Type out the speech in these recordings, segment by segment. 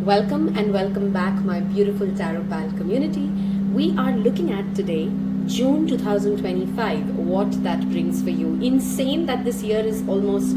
Welcome and welcome back, my beautiful Taropal community. We are looking at today, June 2025, what that brings for you. Insane that this year is almost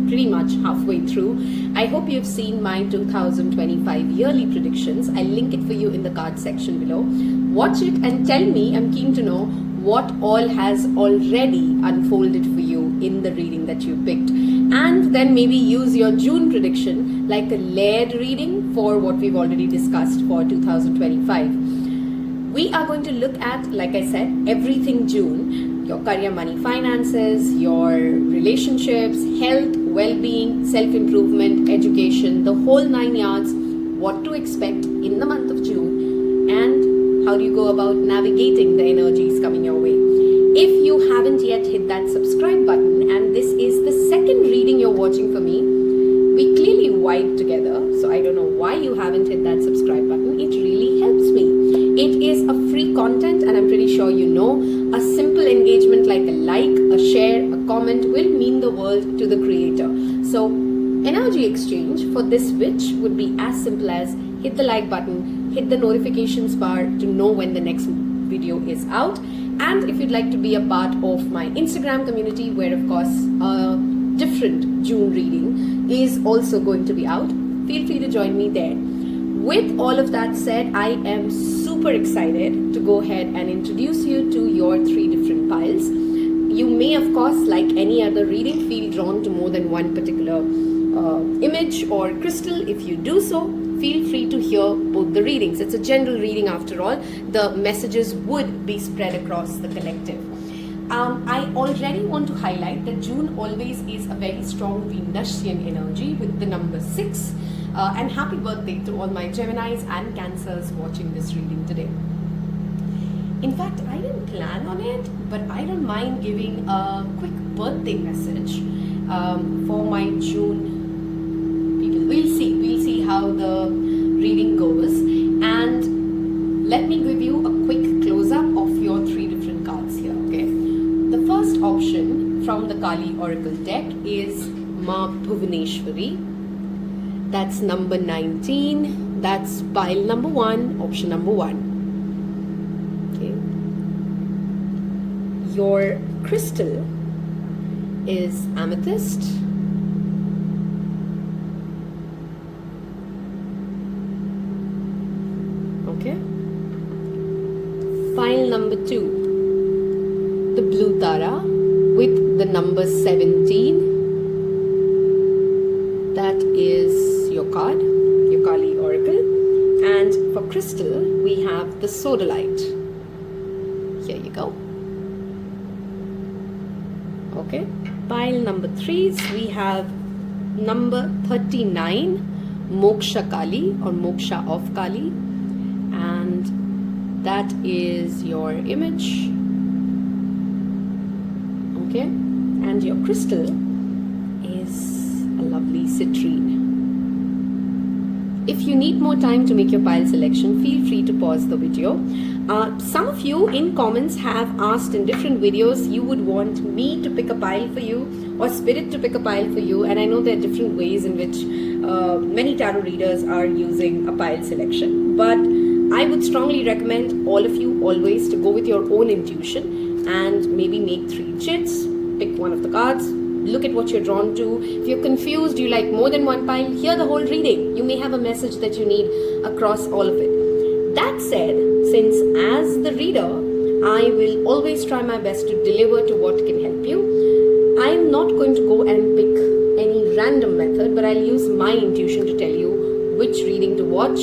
pretty much halfway through. I hope you've seen my 2025 yearly predictions. I'll link it for you in the card section below. Watch it and tell me, I'm keen to know what all has already unfolded for you in the reading that you picked. And then maybe use your June prediction like a layered reading for what we've already discussed for 2025. We are going to look at, like I said, everything June. Your career, money, finances, your relationships, health, well-being, self-improvement, education, the whole 9 yards, what to expect in the month of June, and how do you go about navigating the energies coming your way. If you haven't yet hit that subscribe button, and this is the second reading you're watching for me, we clearly vibe together, so I don't know why you haven't hit that subscribe button. It really helps me. It is a free content, and I'm pretty sure you know, a simple engagement like a like, a share, a comment will mean the world to the creator. So energy exchange for this witch would be as simple as hit the like button, hit the notifications bar to know when the next video is out. And if you'd like to be a part of my Instagram community, where of course a different June reading is also going to be out, feel free to join me there. With all of that said, I am super excited to go ahead and introduce you to your 3 different piles. You may, of course, like any other reading, feel drawn to more than one particular image or crystal. If you do so, feel free to hear both the readings. It's a general reading after all. The messages would be spread across the collective. I already want to highlight that June always is a very strong Venusian energy with the number 6. And happy birthday to all my Geminis and Cancers watching this reading today. In fact, I didn't plan on it, but I don't mind giving a quick birthday message for my June people. We'll see how the reading goes. And let me give you a quick close-up of your 3 different cards here, okay? The first option from the Kali Oracle deck is Ma Bhuvneshwari. That's number 19. That's pile number 1, option number 1. Okay. Your crystal is amethyst. Okay. Pile number 2, the blue Tara with the number 17. That is your card, your Kali Oracle. And for crystal, we have the Sodalite. Here you go. Okay. Pile number 3s, we have number 39, Moksha Kali or Moksha of Kali. And that is your image. Okay. And your crystal is a lovely citrine. If you need more time to make your pile selection, feel free to pause the video. Some of you in comments have asked in different videos, you would want me to pick a pile for you or Spirit to pick a pile for you, and I know there are different ways in which many tarot readers are using a pile selection, but I would strongly recommend all of you always to go with your own intuition and maybe make 3 chits, pick one of the cards, look at what you're drawn to. If you're confused, you like more than one pile, hear the whole reading. You may have a message that you need across all of it. That said, since as the reader, I will always try my best to deliver to what can help you, I am not going to go and pick any random method, but I'll use my intuition to tell you which reading to watch.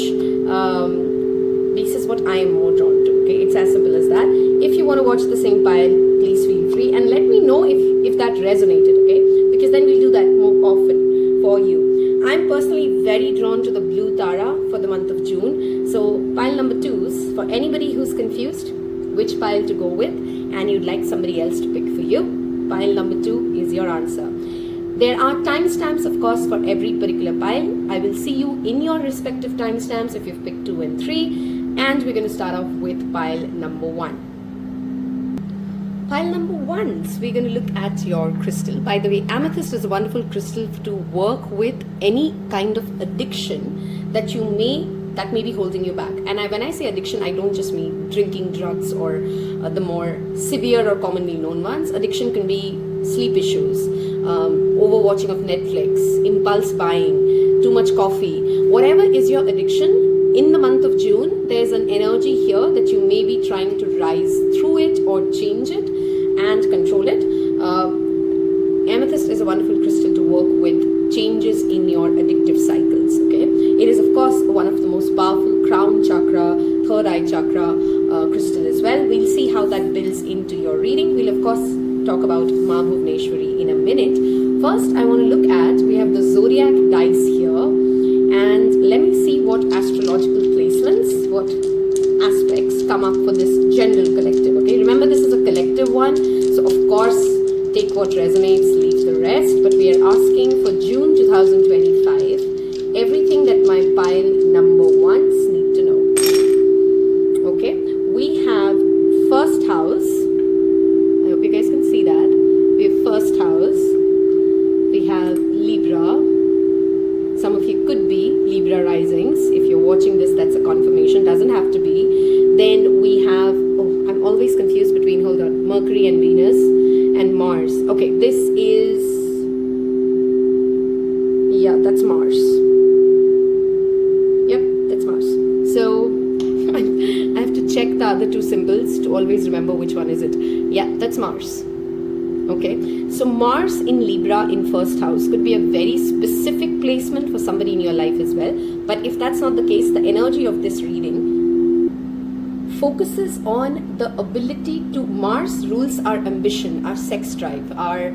This is what I am more drawn to. Okay, it's as simple as that. If you want to watch the same pile, please feel free and let me know if that resonated, okay? Because then we'll do that more often for you. I'm personally very drawn to the blue Tara for the month of June. So pile number 2s, for anybody who's confused which pile to go with and you'd like somebody else to pick for you, pile number 2 is your answer. There are timestamps, of course, for every particular pile. I will see you in your respective timestamps if you've picked 2 and 3. And we're going to start off with pile number 1. Pile number 1, we're going to look at your crystal. By the way, amethyst is a wonderful crystal to work with any kind of addiction that may be holding you back. And when I say addiction, I don't just mean drinking, drugs, or the more severe or commonly known ones. Addiction can be sleep issues, overwatching of Netflix, impulse buying, too much coffee. Whatever is your addiction, in the month of June, there's an energy here that you may be trying to rise through it or change it and control it. Amethyst is a wonderful crystal to work with changes in your addictive cycles. Okay, it is of course one of the most powerful crown chakra, third eye chakra crystal as well. We'll see how that builds into your reading. We'll of course talk about Ma Bhuvneshwari in a minute. First, I want to look at, we have the zodiac dice here, and let me see what astrological placements, what aspects come up for this general collective. Okay, remember this is a collective one, so of course take what resonates, leave the rest, but we are asking for June 2025, everything that my pile number ones need to know. Okay, we have first house. I hope you guys can see that. We have first house. We have Libra. Some of you could be Libra risings. If you're watching this, that's a confirmation. Doesn't have to be. Then we have, I'm always confused between, hold on, Mercury and Venus and Mars. Okay, this is, yeah, that's Mars. Yep, that's Mars. So I have to check the other two symbols to always remember which one is it. Yeah, that's Mars. Okay, so Mars in Libra in first house could be a very specific placement for somebody in your life as well. But if that's not the case, the energy of this reading focuses on the ability to, Mars rules our ambition, our sex drive, our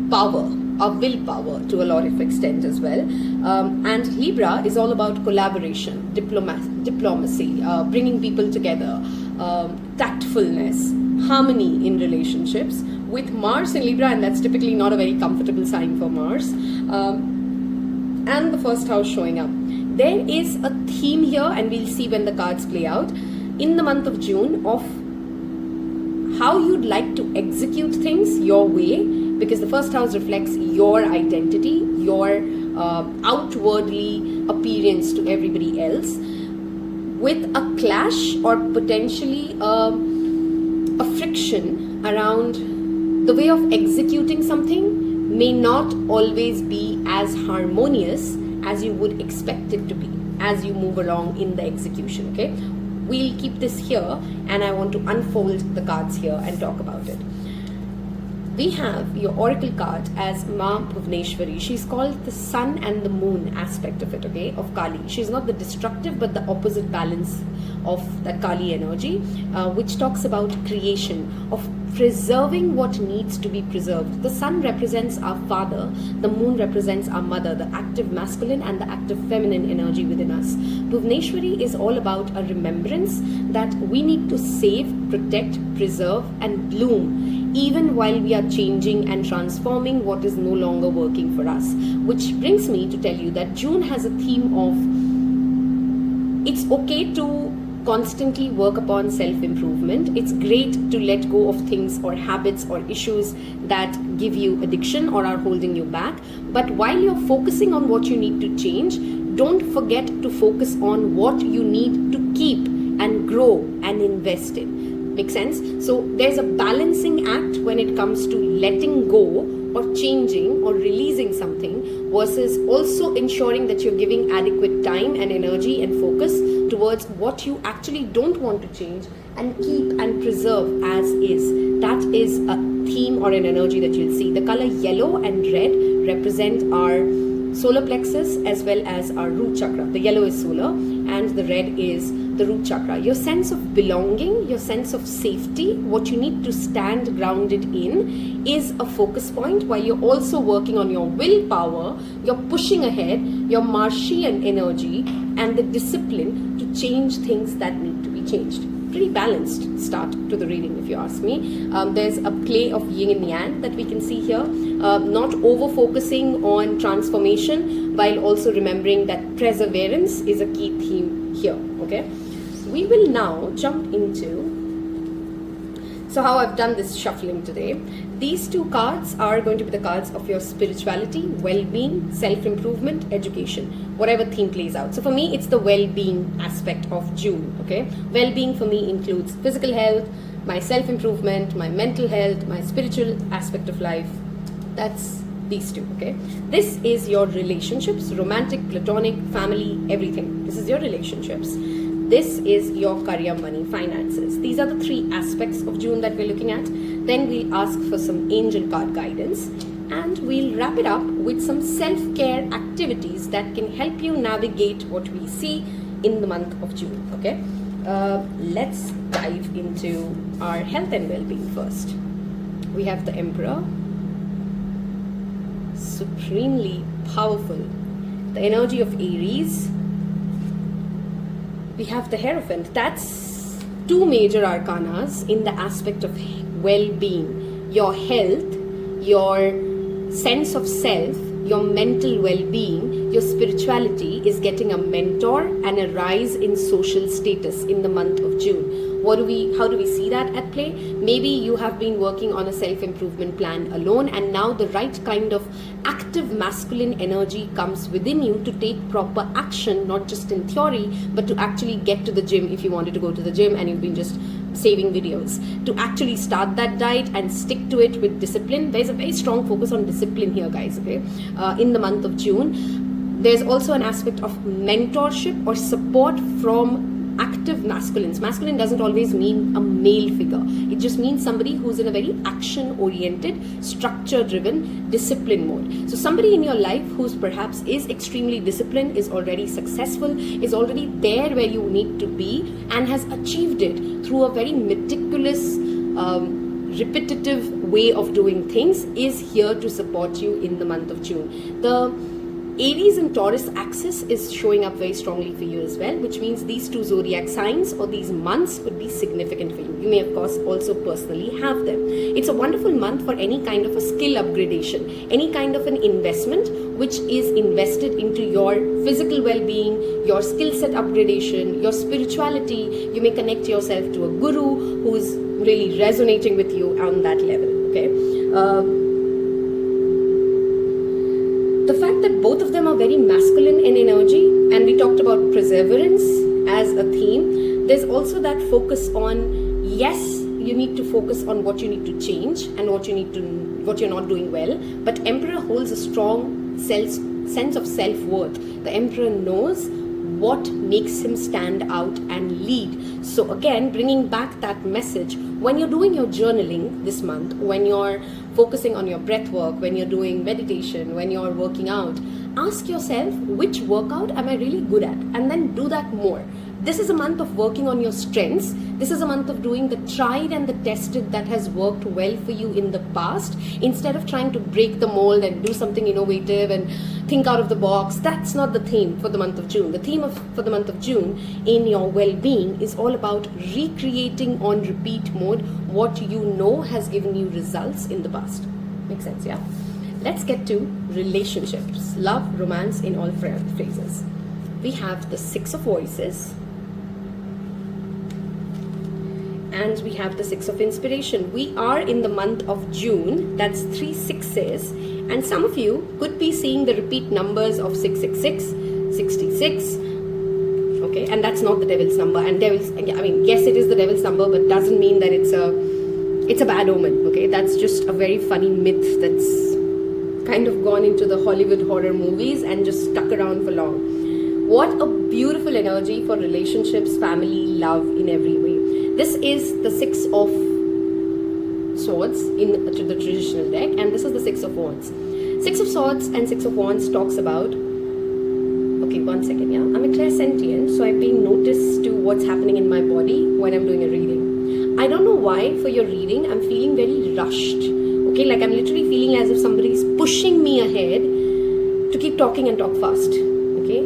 power, our willpower to a lot of extent as well. And Libra is all about collaboration, diplomacy, bringing people together, tactfulness, harmony in relationships. With Mars in Libra, and that's typically not a very comfortable sign for Mars, and the first house showing up. There is a theme here, and we'll see when the cards play out, in the month of June, of how you'd like to execute things your way, because the first house reflects your identity, your outwardly appearance to everybody else, with a clash or potentially a friction around the way of executing something may not always be as harmonious as you would expect it to be as you move along in the execution. Okay, we'll keep this here, and I want to unfold the cards here and talk about it. We have your oracle card as Ma Bhuvneshwari. She's called the sun and the moon aspect of it, okay, of Kali. She's not the destructive but the opposite balance of that Kali energy, which talks about creation, of preserving what needs to be preserved. The sun represents our father, the moon represents our mother, the active masculine and the active feminine energy within us. Bhuvneshwari is all about a remembrance that we need to save, protect, preserve and bloom even while we are changing and transforming what is no longer working for us. Which brings me to tell you that June has a theme of, it's okay to constantly work upon self-improvement. It's great to let go of things or habits or issues that give you addiction or are holding you back. But while you're focusing on what you need to change, don't forget to focus on what you need to keep and grow and invest in. Make sense? So there's a balancing act when it comes to letting go or changing or releasing something versus also ensuring that you're giving adequate time and energy and focus towards what you actually don't want to change and keep and preserve as is. That is a theme or an energy that you'll see. The color yellow and red represent our solar plexus as well as our root chakra. The yellow is solar and the red is the root chakra. Your sense of belonging, your sense of safety, what you need to stand grounded in is a focus point, while you're also working on your willpower, you're pushing ahead, your Martian energy and the discipline to change things that need to be changed. Pretty balanced start to the reading if you ask me. There's a play of yin and yang that we can see here, not over focusing on transformation while also remembering that perseverance is a key theme here. Okay, we will now jump into So how I've done this shuffling today, these two cards are going to be the cards of your spirituality, well-being, self-improvement, education, whatever theme plays out. So for me, it's the well-being aspect of June, okay? Well-being for me includes physical health, my self-improvement, my mental health, my spiritual aspect of life. That's these two, okay? This is your relationships, romantic, platonic, family, everything. This is your relationships. This is your career, money, finances. These are the three aspects of June that we're looking at. Then we'll ask for some angel card guidance, and we'll wrap it up with some self-care activities that can help you navigate what we see in the month of June, okay? Let's dive into our health and well-being first. We have the Emperor, supremely powerful. The energy of Aries. We have the Hierophant. That's two major arcanas in the aspect of well-being. Your health, your sense of self, your mental well-being, your spirituality is getting a mentor and a rise in social status in the month of June. How do we see that at play? Maybe you have been working on a self-improvement plan alone, and now the right kind of active masculine energy comes within you to take proper action, not just in theory, but to actually get to the gym if you wanted to go to the gym and you've been just saving videos. To actually start that diet and stick to it with discipline. There's a very strong focus on discipline here, guys, okay? In the month of June. There's also an aspect of mentorship or support from active masculines. Masculine doesn't always mean a male figure. It just means somebody who's in a very action-oriented, structure-driven, discipline mode. So somebody in your life who's perhaps is extremely disciplined, is already successful, is already there where you need to be, and has achieved it through a very meticulous, repetitive way of doing things, is here to support you in the month of June. The Aries and Taurus axis is showing up very strongly for you as well, which means these two zodiac signs or these months would be significant for you. You may, of course, also personally have them. It's a wonderful month for any kind of a skill upgradation, any kind of an investment which is invested into your physical well-being, your skill set upgradation, your spirituality. You may connect yourself to a guru who is really resonating with you on that level, okay? The fact that both of them are very masculine in energy, and we talked about perseverance as a theme, there's also that focus on, yes, you need to focus on what you need to change and what you're not doing well, but Emperor holds a strong sense of self-worth. The Emperor knows what makes him stand out and lead. So again, bringing back that message, when you're doing your journaling this month, when you're focusing on your breath work, when you're doing meditation, when you're working out, ask yourself, which workout am I really good at? And then do that more. This is a month of working on your strengths. This is a month of doing the tried and the tested that has worked well for you in the past, instead of trying to break the mold and do something innovative and think out of the box. That's not the theme for the month of June. The theme for the month of June in your well-being is all about recreating on repeat mode what you know has given you results in the past. Makes sense, yeah? Let's get to relationships, love, romance in all phrases. We have the Six of Voices, and we have the Six of Inspiration. We are in the month of June. That's 3 sixes, and some of you could be seeing the repeat numbers of 666, 66. Okay, and that's not the devil's number. And yes, it is the devil's number, but doesn't mean that it's a bad omen. Okay, that's just a very funny myth that's kind of gone into the Hollywood horror movies and just stuck around for long. What a beautiful energy for relationships, family, love in every way. This is the Six of Swords in the traditional deck, and this is the Six of Wands. Six of Swords and Six of Wands talks about, okay, one second, yeah. I'm a clairsentient, so I'm paying notice to what's happening in my body when I'm doing a reading. I don't know why for your reading, I'm feeling very rushed. Okay, like I'm literally feeling as if somebody's pushing me ahead to keep talking and talk fast. Okay,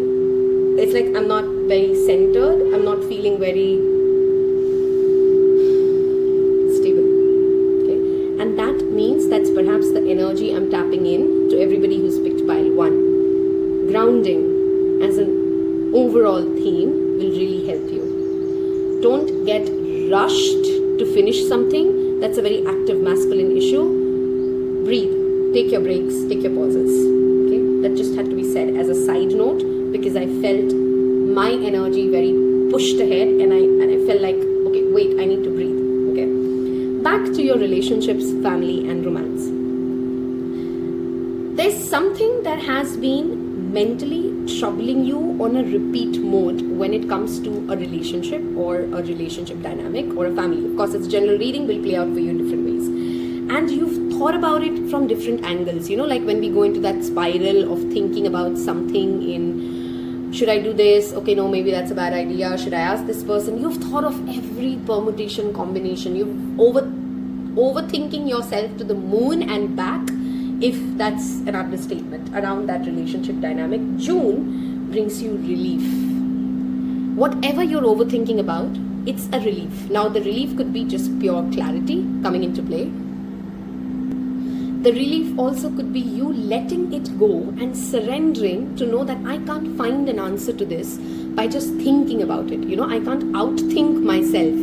it's like I'm not very centered. I'm not feeling very stable. Okay, and that means that's perhaps the energy I'm tapping in to everybody who's picked pile 1. Grounding as an overall theme will really help you. Don't get rushed to finish something. That's a very active masculine issue. Breathe. Take your breaks. Take your pauses. Okay, that just had to be said as a side note because I felt my energy very pushed ahead, and I felt like, okay, wait, I need to breathe. Okay, back to your relationships, family, and romance. There's something that has been mentally troubling you on a repeat mode when it comes to a relationship or a relationship dynamic or a family. Of course, it's general reading, will play out for you in different ways. And you've thought about it from different angles, like when we go into that spiral of thinking about something in, should I do this? Okay, no, maybe that's a bad idea. Should I ask this person? You've thought of every permutation, combination. You've overthinking yourself to the moon and back, if that's an understatement, around that relationship dynamic. June brings you relief. Whatever you're overthinking about, it's a relief. Now, the relief could be just pure clarity coming into play. The relief also could be you letting it go and surrendering to know that I can't find an answer to this by just thinking about it. I can't outthink myself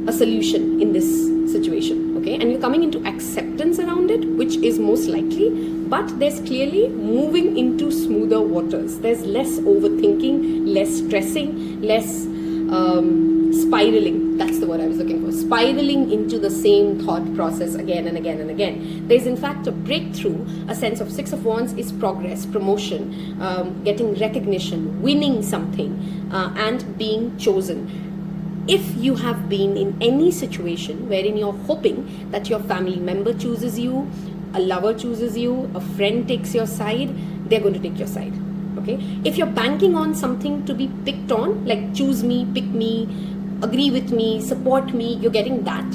a solution in this situation. Okay, and you're coming into acceptance around it, which is most likely, but there's clearly moving into smoother waters. There's less overthinking, less stressing, less spiraling. That's the word I was looking for. Spiraling into the same thought process again and again and again. There's in fact a breakthrough. A sense of Six of Wands is progress, promotion, getting recognition, winning something, and being chosen. If you have been in any situation wherein you're hoping that your family member chooses you, a lover chooses you, a friend takes your side, they're going to take your side. Okay? If you're banking on something to be picked on, like choose me, pick me, agree with me, support me, you're getting that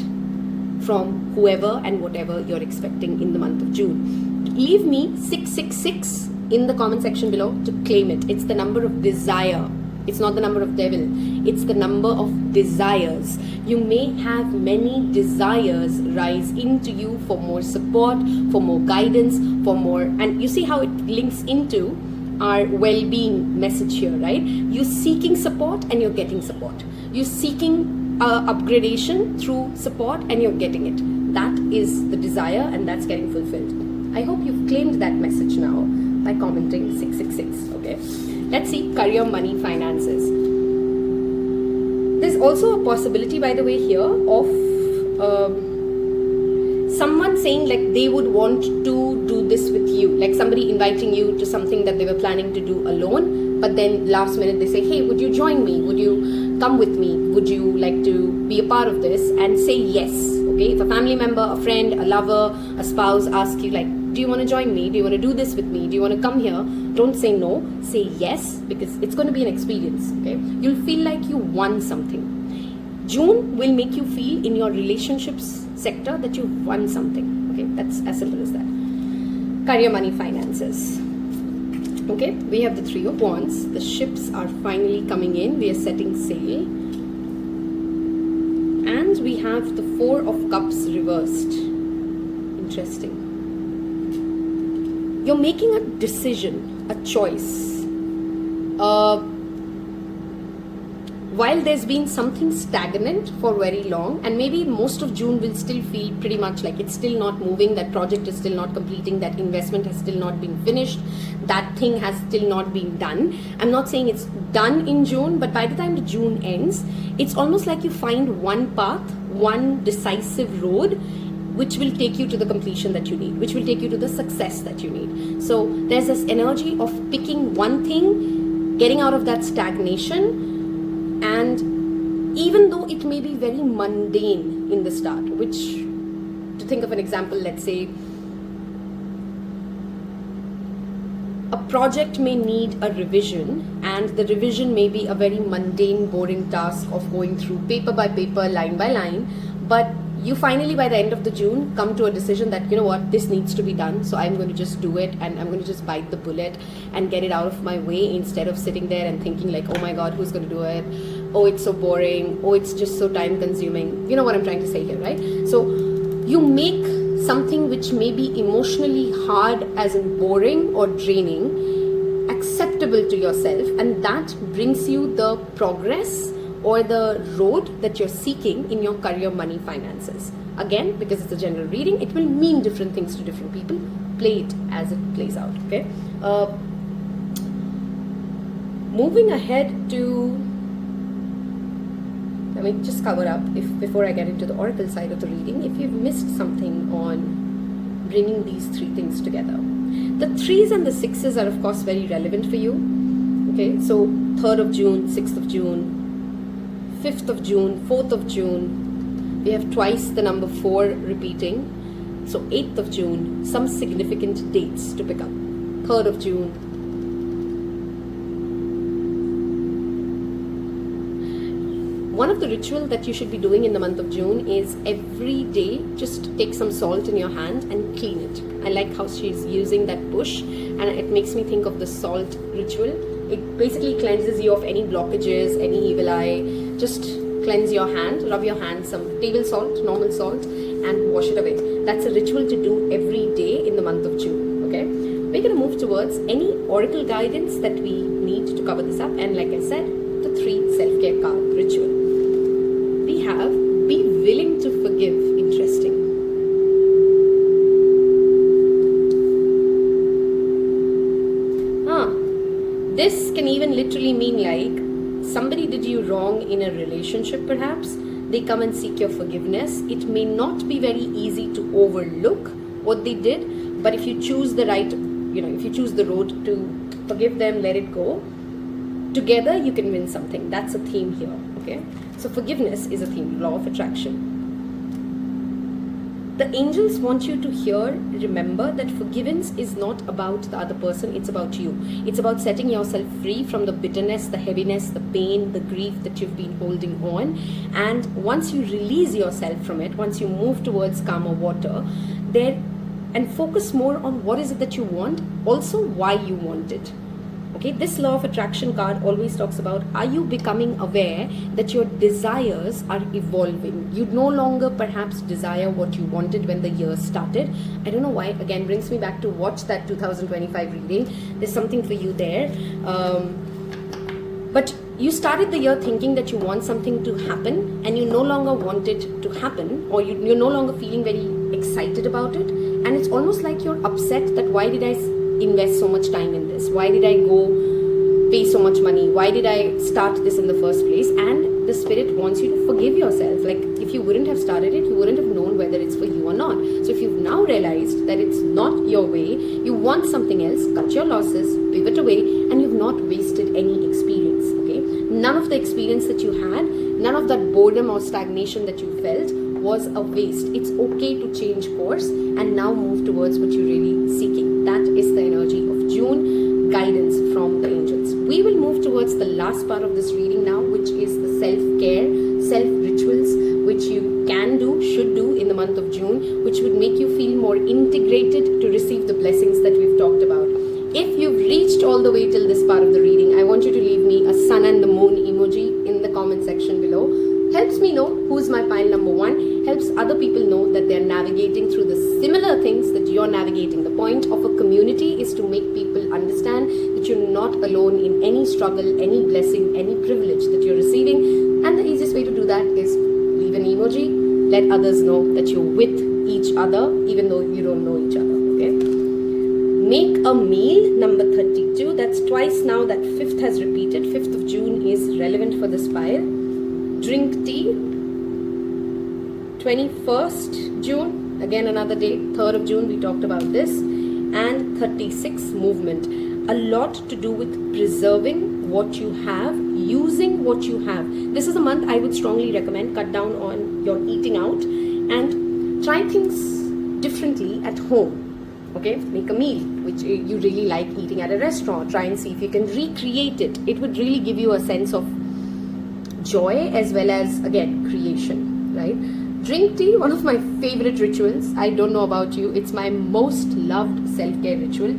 from whoever and whatever you're expecting in the month of June. Leave me 666 in the comment section below to claim it. It's the number of desire. It's not the number of devil. It's the number of desires. You may have many desires rise into you for more support, for more guidance, for more. And you see how it links into our well-being message here, right? You're seeking support and you're getting support. You're seeking upgradation through support and you're getting it. That is the desire and that's getting fulfilled. I hope you've claimed that message now by commenting 666, okay? Let's see career, money, finances. There's also a possibility, by the way, here of someone saying like they would want to do this with you, like somebody inviting you to something that they were planning to do alone, but then last minute they say, hey, would you join me? Would you come with me? Would you like to be a part of this? And say yes, okay? If a family member, a friend, a lover, a spouse asks you like, do you want to join me? Do you want to do this with me? Do you want to come here? Don't say no, say yes, because it's going to be an experience, okay? You'll feel like you won something. June will make you feel in your relationships sector that you've won something, okay? That's as simple as that. Career, money, finances. Okay, we have the Three of Wands. The ships are finally coming in. We are setting sail. And we have the Four of Cups reversed. Interesting. You're making a decision, a choice. While there's been something stagnant for very long, and maybe most of June will still feel pretty much like it's still not moving, that project is still not completing, that investment has still not been finished, that thing has still not been done. I'm not saying it's done in June, but by the time the June ends, it's almost like you find one path, one decisive road, which will take you to the completion that you need, which will take you to the success that you need. So there's this energy of picking one thing, getting out of that stagnation, and even though it may be very mundane in the start, which, to think of an example, let's say, a project may need a revision, and the revision may be a very mundane, boring task of going through paper by paper, line by line, but you finally, by the end of the June, come to a decision that, you know what, this needs to be done, so I'm going to just do it, and I'm going to just bite the bullet and get it out of my way, instead of sitting there and thinking like, oh my god, who's going to do it? Oh, it's so boring. Oh, it's just so time consuming. You know what I'm trying to say here, right? So you make something which may be emotionally hard, as in boring or draining, acceptable to yourself, and that brings you the progress or the road that you're seeking in your career, money, finances. Again, because it's a general reading, it will mean different things to different people. Play it as it plays out, okay? Moving ahead to, let me just cover up, before I get into the oracle side of the reading, if you've missed something on bringing these three things together. The 3s and the 6s are of course very relevant for you. Okay, so 3rd of June, 6th of June, 5th of June, 4th of June. We have twice the number 4 repeating. So 8th of June, some significant dates to pick up. 3rd of June. One of the rituals that you should be doing in the month of June is every day just take some salt in your hand and clean it. I like how she's using that bush, and it makes me think of the salt ritual. It basically cleanses you of any blockages, any evil eye. Just cleanse your hand, rub your hand, some table salt, normal salt, and wash it away. That's a ritual to do every day in the month of June. Okay, we're going to move towards any oracle guidance that we need to cover this up, and like I said, the 3 self-care card ritual. We have be willing to forgive. Interesting. This can even literally mean like somebody did you wrong in a relationship perhaps. They come and seek your forgiveness. It may not be very easy to overlook what they did, but if you choose the right, if you choose the road to forgive them, let it go, together you can win something. That's a theme here, okay? So forgiveness is a theme, law of attraction. The angels want you to remember that forgiveness is not about the other person, it's about you. It's about setting yourself free from the bitterness, the heaviness, the pain, the grief that you've been holding on. And once you release yourself from it, once you move towards calmer water, and focus more on what is it that you want, also why you want it. Okay, this law of attraction card always talks about, are you becoming aware that your desires are evolving? You no longer perhaps desire what you wanted when the year started. I don't know why, again, brings me back to watch that 2025 reading. There's something for you there. But you started the year thinking that you want something to happen, and you no longer want it to happen, or you're no longer feeling very excited about it. And it's almost like you're upset that why did I invest so much time in this? Why did I go pay so much money? Why did I start this in the first place? And the spirit wants you to forgive yourself. Like if you wouldn't have started it, you wouldn't have known whether it's for you or not. So if you've now realized that it's not your way, you want something else, cut your losses, pivot away, and you've not wasted any experience. Okay, none of the experience that you had, none of that boredom or stagnation that you felt was a waste. It's okay to change course and now move towards what you're really seeking. That is the energy of June, guidance from the angels. We will move towards the last part of this reading now, which is the self-care, self-rituals, which you can do, should do in the month of June, which would make you feel more integrated to receive the blessings that we've talked about. If you've reached all the way till this part of the reading, I want you to leave me a sun and the moon emoji in the comment section below. Helps me know who's my pile number 1, helps other people know that they're navigating through the similar things that you're navigating. The point of a community is to make people understand that you're not alone in any struggle, any blessing, any privilege that you're receiving. And the easiest way to do that is leave an emoji, let others know that you're with each other, even though you don't know each other, okay? Make a meal, number 32. That's twice now that 5th has repeated. 5th of June is relevant for this pile. Drink tea. 21st June, again another day. 3rd of June, we talked about this. And 36, movement. A lot to do with preserving what you have, using what you have. This is a month I would strongly recommend cut down on your eating out and try things differently at home. Okay, make a meal which you really like eating at a restaurant. Try and see if you can recreate it. It would really give you a sense of joy as well as, again, creation, right? Drink tea, one of my favorite rituals. I don't know about you, it's my most loved self-care ritual.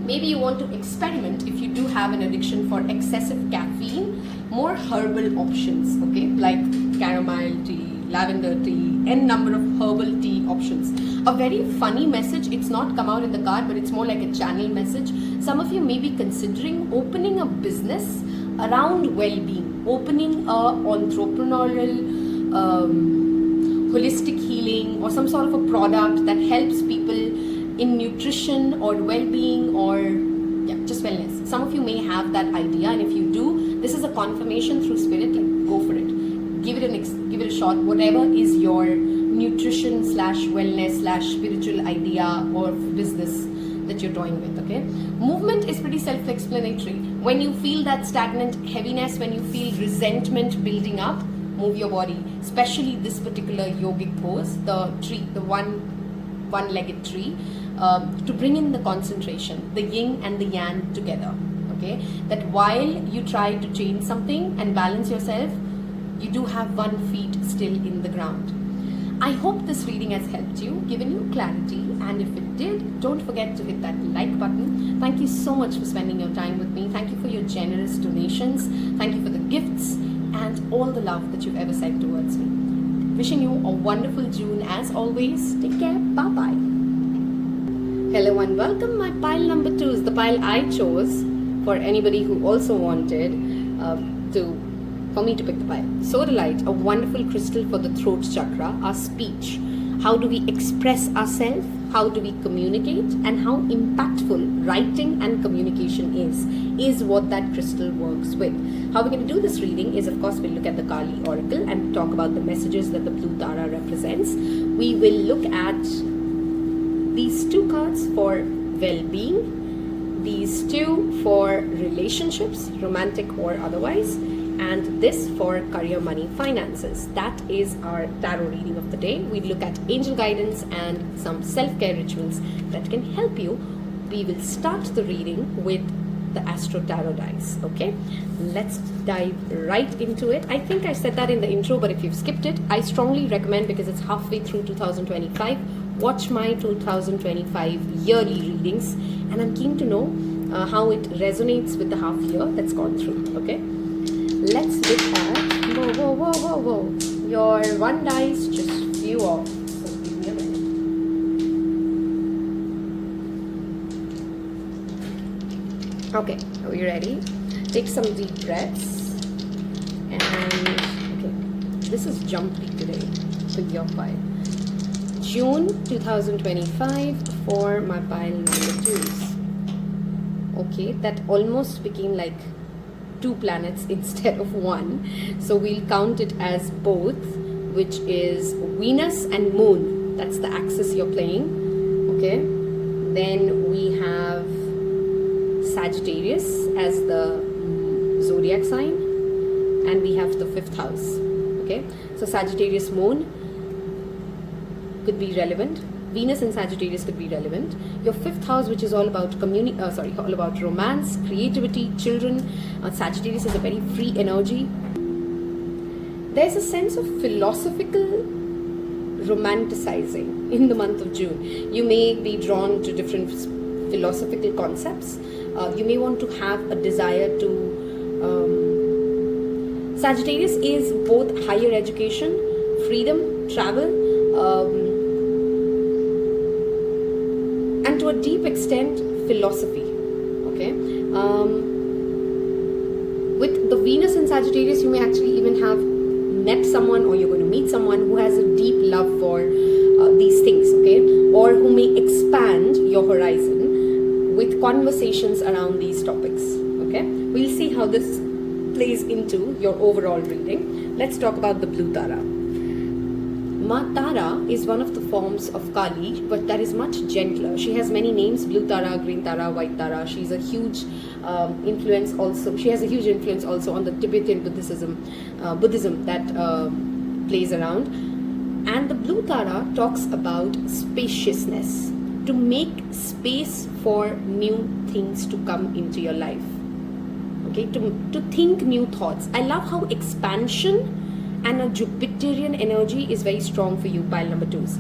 Maybe you want to experiment if you do have an addiction for excessive caffeine, more herbal options, okay, like chamomile tea, lavender tea, n number of herbal tea options. A very funny message, it's not come out in the card, but it's more like a channel message. Some of you may be considering opening a business around well-being, opening a entrepreneurial, holistic healing, or some sort of a product that helps people in nutrition or well-being or just wellness. Some of you may have that idea, and if you do, this is a confirmation through spirit. Like, go for it. Give it a shot. Whatever is your nutrition / wellness / spiritual idea or business that you're toying with, okay? Movement is pretty self-explanatory. When you feel that stagnant heaviness, when you feel resentment building up, move your body, especially this particular yogic pose, the tree, the one-legged tree, to bring in the concentration, the yin and the yang together, okay? That while you try to change something and balance yourself, you do have one feet still in the ground. I hope this reading has helped you, given you clarity, and if it did, don't forget to hit that like button. Thank you so much for spending your time with me. Thank you for your generous donations. Thank you for the gifts and all the love that you've ever sent towards me. Wishing you a wonderful June as always. Take care. Bye-bye. Hello and welcome. My pile number 2 is the pile I chose for anybody who also wanted for me to pick the pile. Sodalite, a wonderful crystal for the throat chakra, our speech. How do we express ourselves? How do we communicate? And how impactful writing and communication is what that crystal works with. How we're going to do this reading is, of course, we'll look at the Kali Oracle and talk about the messages that the blue Tara represents. We will look at these 2 cards for well-being, these 2 for relationships, romantic or otherwise, and this for career, money, finances. That is our tarot reading of the day. We look at angel guidance and some self-care rituals that can help you. We will start the reading with the Astro Tarot dice, okay? Let's dive right into it. I think I said that in the intro, but if you've skipped it, I strongly recommend, because it's halfway through 2025, watch my 2025 yearly readings, and I'm keen to know how it resonates with the half year that's gone through, okay? Let's look at, whoa, your one dice just flew off, so give me a minute. Okay, are we ready? Take some deep breaths, and okay, this is jumpy today with your pile. June 2025 for my pile number 2s. Okay, that almost became like 2 planets instead of 1, so we'll count it as both, which is Venus and Moon. That's the axis you're playing, okay? Then we have Sagittarius as the zodiac sign, and we have the 5th house, okay? So Sagittarius Moon could be relevant. Venus and Sagittarius could be relevant. Your 5th house, which is all about all about romance, creativity, children. Sagittarius is a very free energy. There's a sense of philosophical romanticizing in the month of June. You may be drawn to different philosophical concepts. You may want to have a desire to. Sagittarius is both higher education, freedom, travel, and to a deep extent philosophy, okay? With the Venus in Sagittarius, you may actually even have met someone, or you're going to meet someone who has a deep love for these things, okay? Or who may expand your horizon with conversations around these topics, okay? We'll see how this plays into your overall reading. Let's talk about the blue Tara. Ma Tara is one of the forms of Kali, but that is much gentler. She has many names: blue Tara, green Tara, white Tara. She's a huge influence also. She has a huge influence also on the Tibetan Buddhism that plays around. And the blue Tara talks about spaciousness, to make space for new things to come into your life. Okay, to think new thoughts. I love how expansion and a Jupiterian energy is very strong for you, pile number 2s.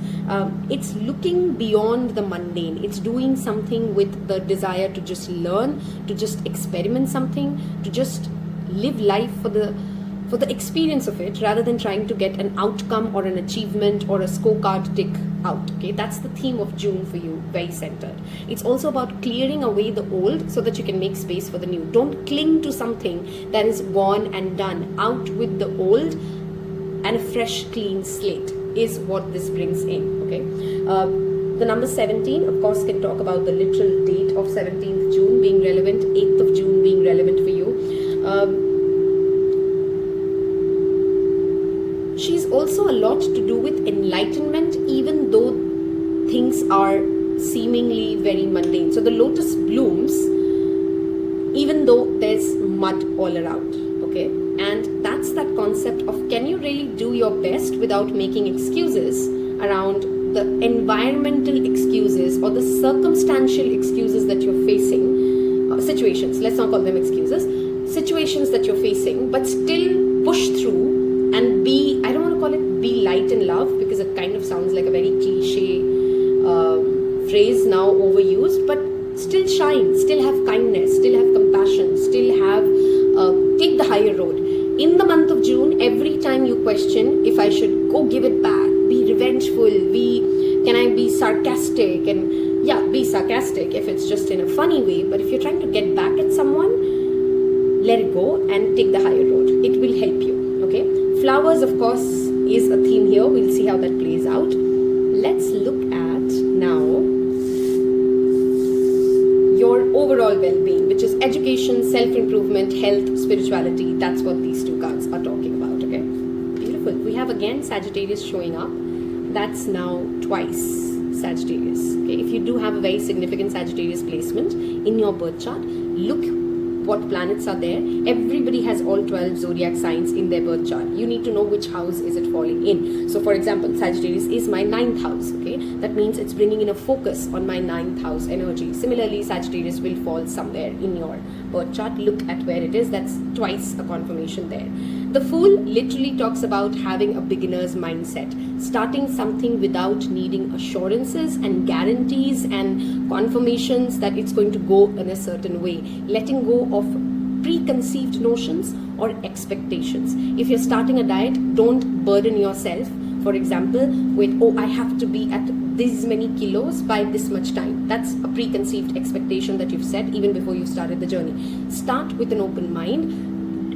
It's looking beyond the mundane. It's doing something with the desire to just learn, to just experiment something, to just live life for the experience of it, rather than trying to get an outcome or an achievement or a scorecard tick out. Okay, that's the theme of June for you, very centered. It's also about clearing away the old so that you can make space for the new. Don't cling to something that is gone and done. Out with the old, and a fresh, clean slate is what this brings in. Okay, the number 17, of course, can talk about the literal date of 17th June being relevant, 8th of June being relevant for you. She's also a lot to do with enlightenment, even though things are seemingly very mundane. So the lotus blooms even though there's mud all around. Okay, and that's that concept of, can you really do your best without making excuses around the environmental excuses or the circumstantial excuses that you're facing, situations, let's not call them excuses, situations that you're facing, but still push through and be, I don't want to call it be light and love, because it kind of sounds like a very cliche phrase now overused, but still shine, still have kindness, still have compassion, still have, take the higher road. In the month of June, every time you question if I should go give it back, be revengeful, can I be sarcastic, and yeah, be sarcastic if it's just in a funny way, but if you're trying to get back at someone, let it go and take the higher road. It will help you. Okay, flowers, of course, is a theme here. We'll see how that plays out. Let's look at now your overall well-being, which is education, self-improvement, health, spirituality. That's what these two cards are talking about. Okay, beautiful. We have again Sagittarius showing up. That's now twice Sagittarius. Okay, if you do have a very significant Sagittarius placement in your birth chart, look what planets are there. Everybody has all 12 zodiac signs in their birth chart. You need to know which house is it falling in. So for example, Sagittarius is my 9th house. Okay, that means it's bringing in a focus on my 9th house energy. Similarly, Sagittarius will fall somewhere in your birth chart. Look at where it is. That's twice a confirmation there. The Fool literally talks about having a beginner's mindset, starting something without needing assurances and guarantees and confirmations that it's going to go in a certain way, letting go of preconceived notions or expectations. If you're starting a diet, don't burden yourself, for example, with, oh, I have to be at these many kilos by this much time. That's a preconceived expectation that you've set even before you've started the journey. Start with an open mind.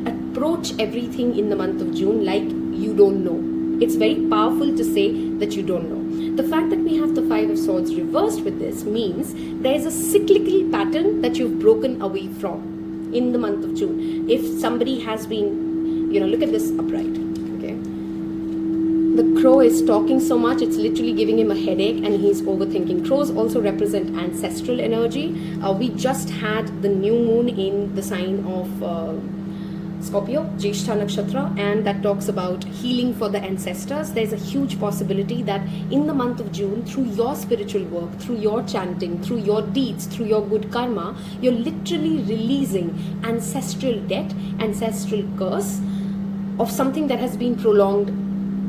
Approach everything in the month of June like you don't know. It's very powerful to say that you don't know. The fact that we have the Five of Swords reversed with this means there's a cyclical pattern that you've broken away from in the month of June. If somebody has been, look at this upright. Okay, the crow is talking so much, it's literally giving him a headache and he's overthinking. Crows also represent ancestral energy. We just had the new moon in the sign of Scorpio, Jyeshtha Nakshatra, and that talks about healing for the ancestors. There's a huge possibility that in the month of June, through your spiritual work, through your chanting, through your deeds, through your good karma, you're literally releasing ancestral debt, ancestral curse of something that has been prolonged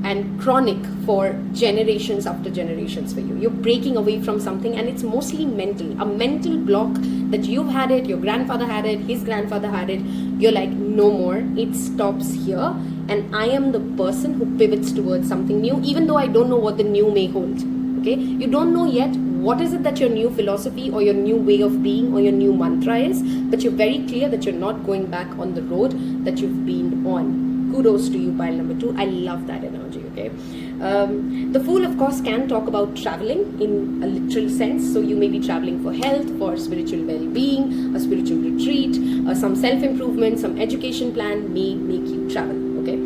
and chronic for generations after generations for you. You're breaking away from something, and it's mostly mental. A mental block that you've had it, your grandfather had it, his grandfather had it. You're like, no more. It stops here. And I am the person who pivots towards something new, even though I don't know what the new may hold. Okay? You don't know yet what is it that your new philosophy or your new way of being or your new mantra is, but you're very clear that you're not going back on the road that you've been on. Kudos to you, pile number 2. I love that energy. Okay, the Fool, of course, can talk about traveling in a literal sense. So you may be traveling for health, for spiritual well-being, a spiritual retreat, some self-improvement, some education plan may make you travel. Okay,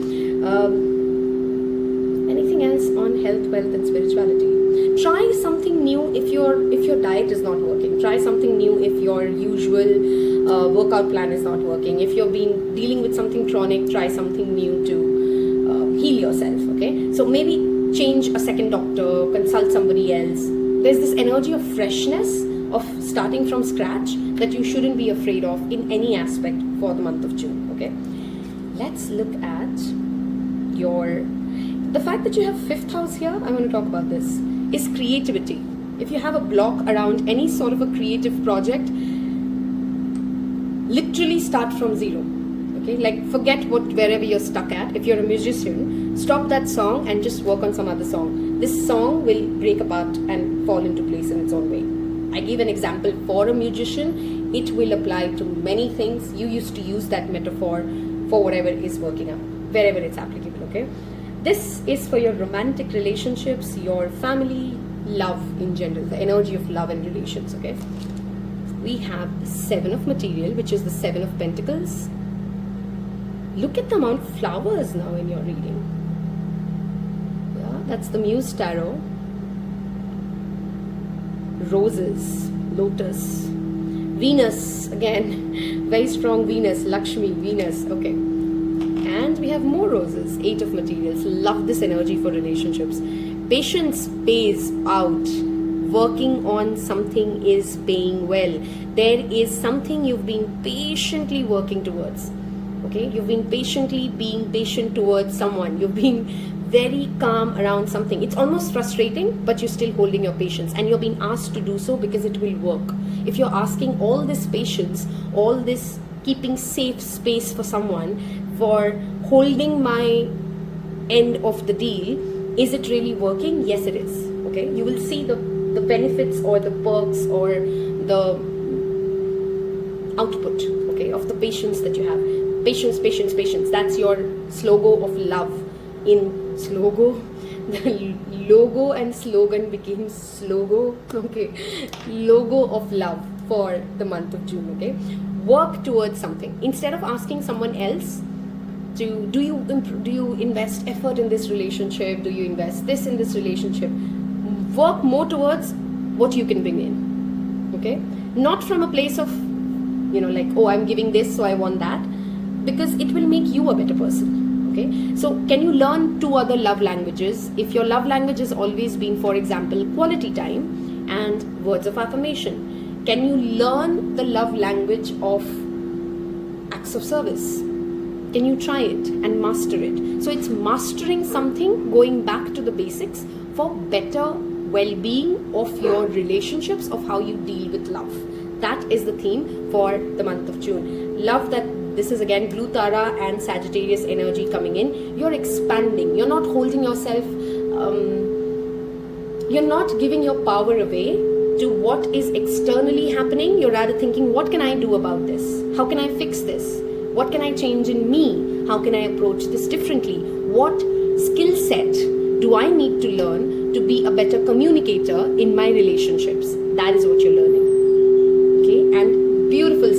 anything else on health, wealth, and spirituality? Try something new if your diet is not working. Try something new if your usual workout plan is not working. If you've been dealing with something chronic, try something new to heal yourself. Okay, so maybe change a second doctor, consult somebody else. There's this energy of freshness, of starting from scratch, that you shouldn't be afraid of in any aspect for the month of June. Okay, let's look at the fact that you have 5th house here. I want to talk about this, is creativity. If you have a block around any sort of a creative project, literally start from zero. Okay, like forget wherever you're stuck at. If you're a musician, stop that song and just work on some other song. this song will break apart and fall into place in its own way. I gave an example for a musician. It will apply to many things. You used to use that metaphor for whatever is working out, wherever it's applicable, okay? This is for your romantic relationships, your family, love in general, the energy of love and relations, okay? We have the 7 of material, which is the 7 of pentacles. Look at the amount of flowers now in your reading. Yeah, that's the Muse Tarot. Roses, lotus, Venus, again, very strong Venus, Lakshmi, Venus, okay. And we have more roses, 8 of materials. Love this energy for relationships. Patience pays out. Working on something is paying well. There is something you've been patiently working towards. Okay, you've been being patient towards someone. You've been very calm around something. It's almost frustrating, but you're still holding your patience, and you're being asked to do so because it will work. If you're asking all this patience, all this keeping safe space for someone, for holding my end of the deal, is it really working? Yes, it is. Okay, you will see the benefits or the perks or the output, okay, of the patience that you have. Patience, patience, patience. That's your slogan of love. In slogan, the logo and slogan became slogo, okay, logo of love for the month of June, okay. Work towards something. Instead of asking someone else to, do you invest effort in this relationship? Do you invest this in this relationship? Work more towards what you can bring in, okay? Not from a place of, like, oh, I'm giving this, so I want that, because it will make you a better person, okay? So can you learn 2 other love languages? If your love language has always been, for example, quality time and words of affirmation, can you learn the love language of acts of service? Can you try it and master it? So it's mastering something, going back to the basics for better well-being of your relationships, of how you deal with love. That is the theme for the month of June. Love that this is again Blue Tara and Sagittarius energy coming in. You're expanding. You're not holding yourself, you're not giving your power away to what is externally happening. You're rather thinking, what can I do about this? How can I fix this? What can I change in me? How can I approach this differently? What skill set do I need to learn to be a better communicator in my relationships? That is what you're learning. Okay, and beautiful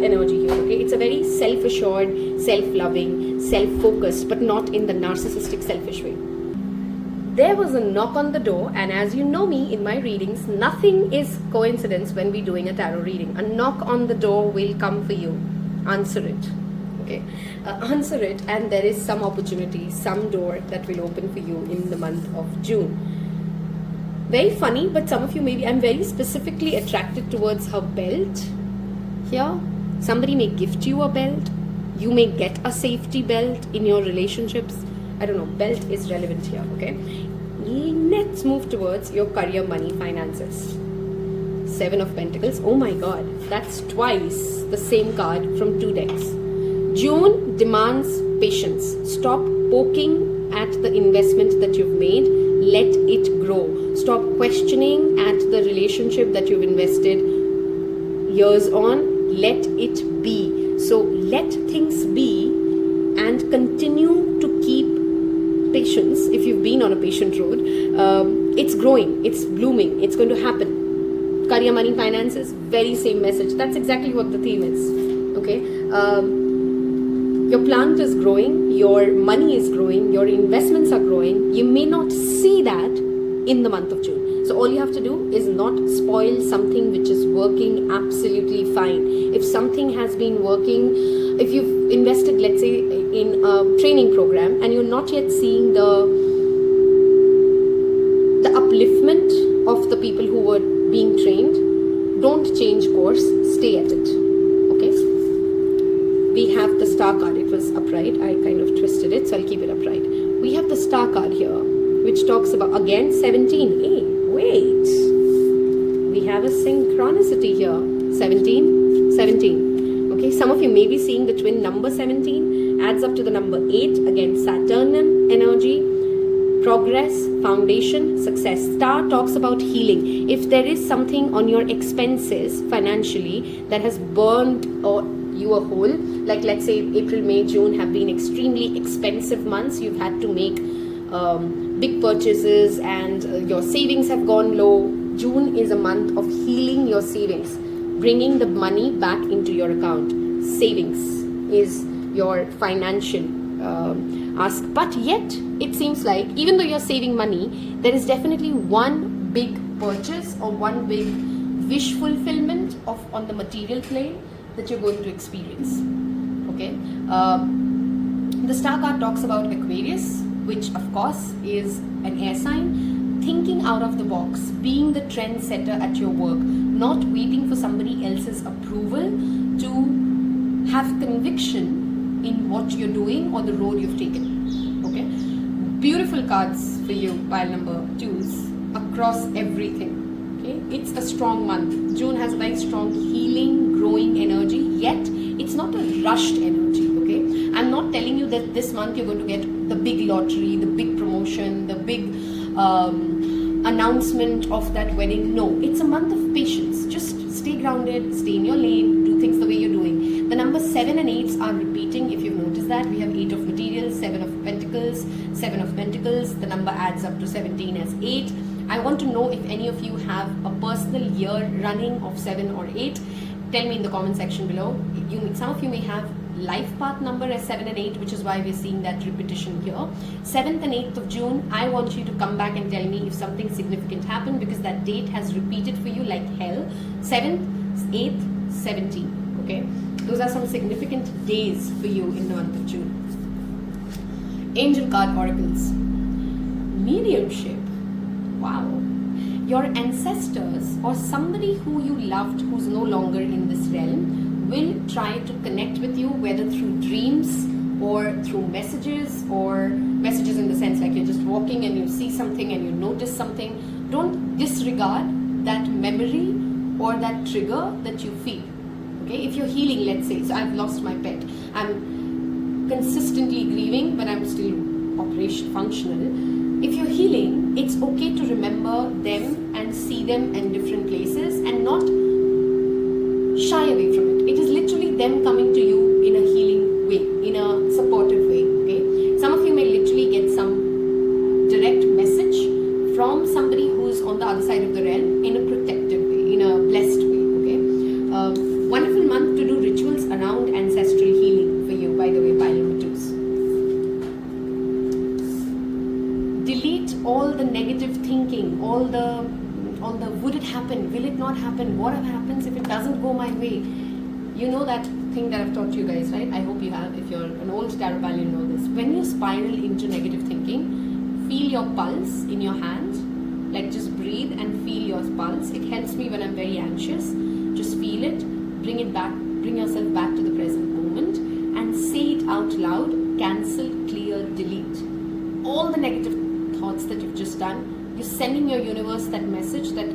energy here. Okay, it's a very self-assured, self-loving, self-focused, but not in the narcissistic, selfish way. There was a knock on the door, and as you know me in my readings, nothing is coincidence when we're doing a tarot reading. A knock on the door will come for you. Answer it. Okay, answer it, and there is some opportunity, some door that will open for you in the month of June. Very funny, but some of you maybe, I'm very specifically attracted towards her belt here. Somebody may gift you a belt. You may get a safety belt in your relationships. I don't know, belt is relevant here, okay? Let's move towards your career, money, finances. 7 of Pentacles. Oh my God, that's twice the same card from 2 decks. June demands patience. Stop poking at the investment that you've made. Let it grow. Stop questioning at the relationship that you've invested years on. Let it be. So let things be and continue to keep patience. If you've been on a patient road, it's growing, it's blooming, it's going to happen. Career, money, finances, very same message. That's exactly what the theme is. Okay, your plant is growing, your money is growing, your investments are growing. You may not see that in the month of June. So all you have to do is not spoil something which is working absolutely fine. If something has been working, if you've invested, let's say, in a training program and you're not yet seeing the upliftment of the people who were being trained, don't change course, stay at it. Okay, we have the star card. It was upright, I kind of twisted it, so I'll keep it upright. We have the star card here, which talks about, again, 17. Hey, wait, we have a synchronicity here. 17. Okay, some of you may be seeing the twin number 17 adds up to the number 8. Again, Saturnian energy, progress, foundation, success. Star talks about healing. If there is something on your expenses financially that has burned you a hole, like let's say April, May, June have been extremely expensive months, you've had to make big purchases and your savings have gone low. June is a month of healing your savings, bringing the money back into your account. Savings is your financial ask. But yet, it seems like even though you're saving money, there is definitely one big purchase or one big wish fulfillment on the material plane that you're going to experience. Okay. The star card talks about Aquarius, which of course is an air sign. Thinking out of the box, being the trendsetter at your work, not waiting for somebody else's approval to have conviction in what you're doing or the road you've taken. Okay, beautiful cards for you, pile number 2s, across everything. Okay, it's a strong month. June has a very strong healing, growing energy, yet it's not a rushed energy. Okay, I'm not telling you that this month you're going to get the big lottery, the big promotion, the big announcement of that wedding. No, it's a month of patience. Just stay grounded, stay in your lane, do things the way you're doing. The numbers 7 and 8 are repeating. If you've noticed that, we have 8 of materials, 7 of pentacles, 7 of pentacles. The number adds up to 17 as 8. I want to know if any of you have a personal year running of 7 or 8. Tell me in the comment section below. Some of you may have life path number as 7 and 8, which is why we're seeing that repetition here. 7th and 8th of June, I want you to come back and tell me if something significant happened, because that date has repeated for you like hell. 7th, 8th, 17. Okay, those are some significant days for you in the month of June. Angel card oracles. Mediumship. Wow. Your ancestors or somebody who you loved who's no longer in this realm will try to connect with you, whether through dreams or through messages, or messages in the sense like you're just walking and you see something and you notice something. Don't disregard that memory or that trigger that you feel. Okay, if you're healing, let's say, so I've lost my pet, I'm consistently grieving but I'm still functional. If you're healing, it's okay to remember them and see them in different places and not shy away from it. It is literally them coming to you in a healing way, in a supportive way. Okay, some of you may literally get some direct message from somebody who's on the other side of the realm in a protective way, in a blessed way. Okay, wonderful month to do rituals around ancestral healing for you, by the way, pile number 2s. Delete all the negative thinking, all the would it happen, will it not happen, what happens if it doesn't go my way. You know that thing that I've taught you guys, right? I hope you have. If you're an old Taropal, you know this. When you spiral into negative thinking, feel your pulse in your hand. Like just breathe and feel your pulse. It helps me when I'm very anxious. Just feel it, bring it back, bring yourself back to the present moment and say it out loud. Cancel, clear, delete. All the negative thoughts that you've just done, you're sending your universe that message that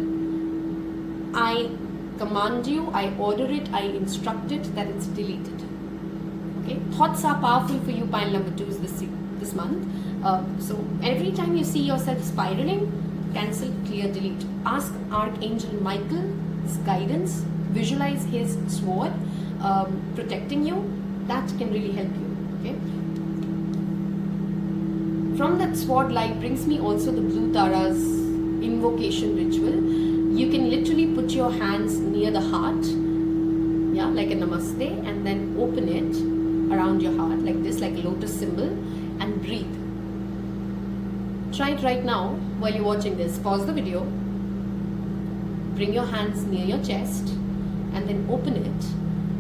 I command you, I order it, I instruct it, that it's deleted. Okay, thoughts are powerful for you, pile number 2s this month. So every time you see yourself spiraling, cancel, clear, delete. Ask Archangel Michael's guidance. Visualize his sword protecting you. That can really help you. Okay. From that sword light brings me also the Blue Tara's invocation ritual. You can literally put your hands near the heart, yeah, like a namaste, and then open it around your heart like this, like a lotus symbol, and breathe. Try it right now while you're watching this. Pause the video, bring your hands near your chest, and then open it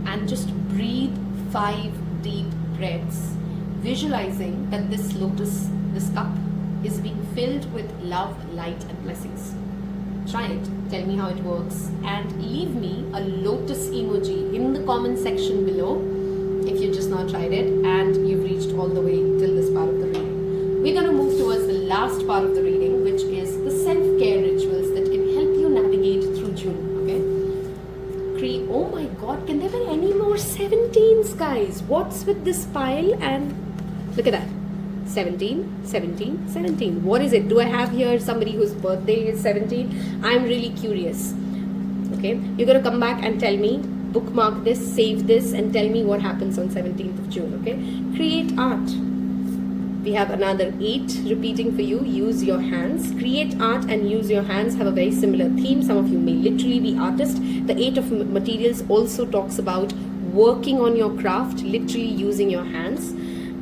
and just breathe 5 deep breaths, visualizing that this lotus, this cup, is being filled with love, light and blessings. Try it, tell me how it works, and leave me a lotus emoji in the comment section below if you just not tried it and you've reached all the way till this part of the reading. We're going to move towards the last part of the reading, which is the self-care rituals that can help you navigate through June. Okay, oh my god, can there be any more 17s, guys? What's with this pile? And look at that, 17, 17, 17. What is it? Do I have here somebody whose birthday is 17? I'm really curious. Okay, you're going to come back and tell me, bookmark this, save this, and tell me what happens on 17th of June. Okay, create art. We have another 8 repeating for you. Use your hands. Create art and use your hands have a very similar theme. Some of you may literally be artists. The 8 of materials also talks about working on your craft, literally using your hands.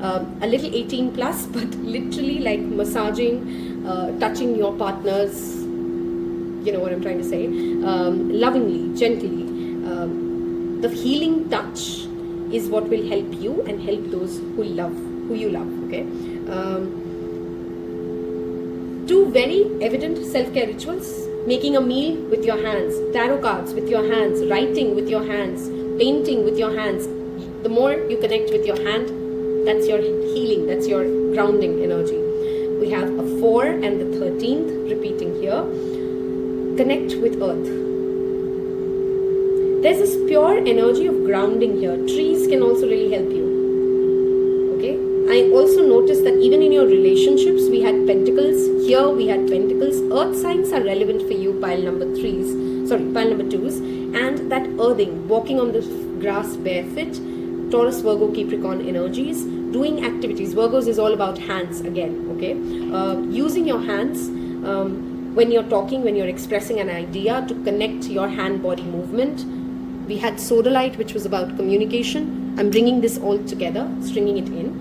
A little 18 plus, but literally like massaging, touching your partners, you know what I'm trying to say, lovingly, gently. The healing touch is what will help you and help those who you love, okay? 2 very evident self-care rituals: making a meal with your hands, tarot cards with your hands, writing with your hands, painting with your hands. The more you connect with your hand, that's your healing, that's your grounding energy. We have a 4 and the 13th repeating here. Connect with earth. There's this pure energy of grounding here. Trees can also really help you. Okay. I also noticed that even in your relationships, we had pentacles. Here we had pentacles. Earth signs are relevant for you, pile number 2s. And that earthing, walking on the grass barefoot, Taurus, Virgo, Capricorn energies, doing activities. Virgos is all about hands again, okay? Using your hands when you're talking, when you're expressing an idea, to connect your hand-body movement. We had Sodalite, which was about communication. I'm bringing this all together, stringing it in.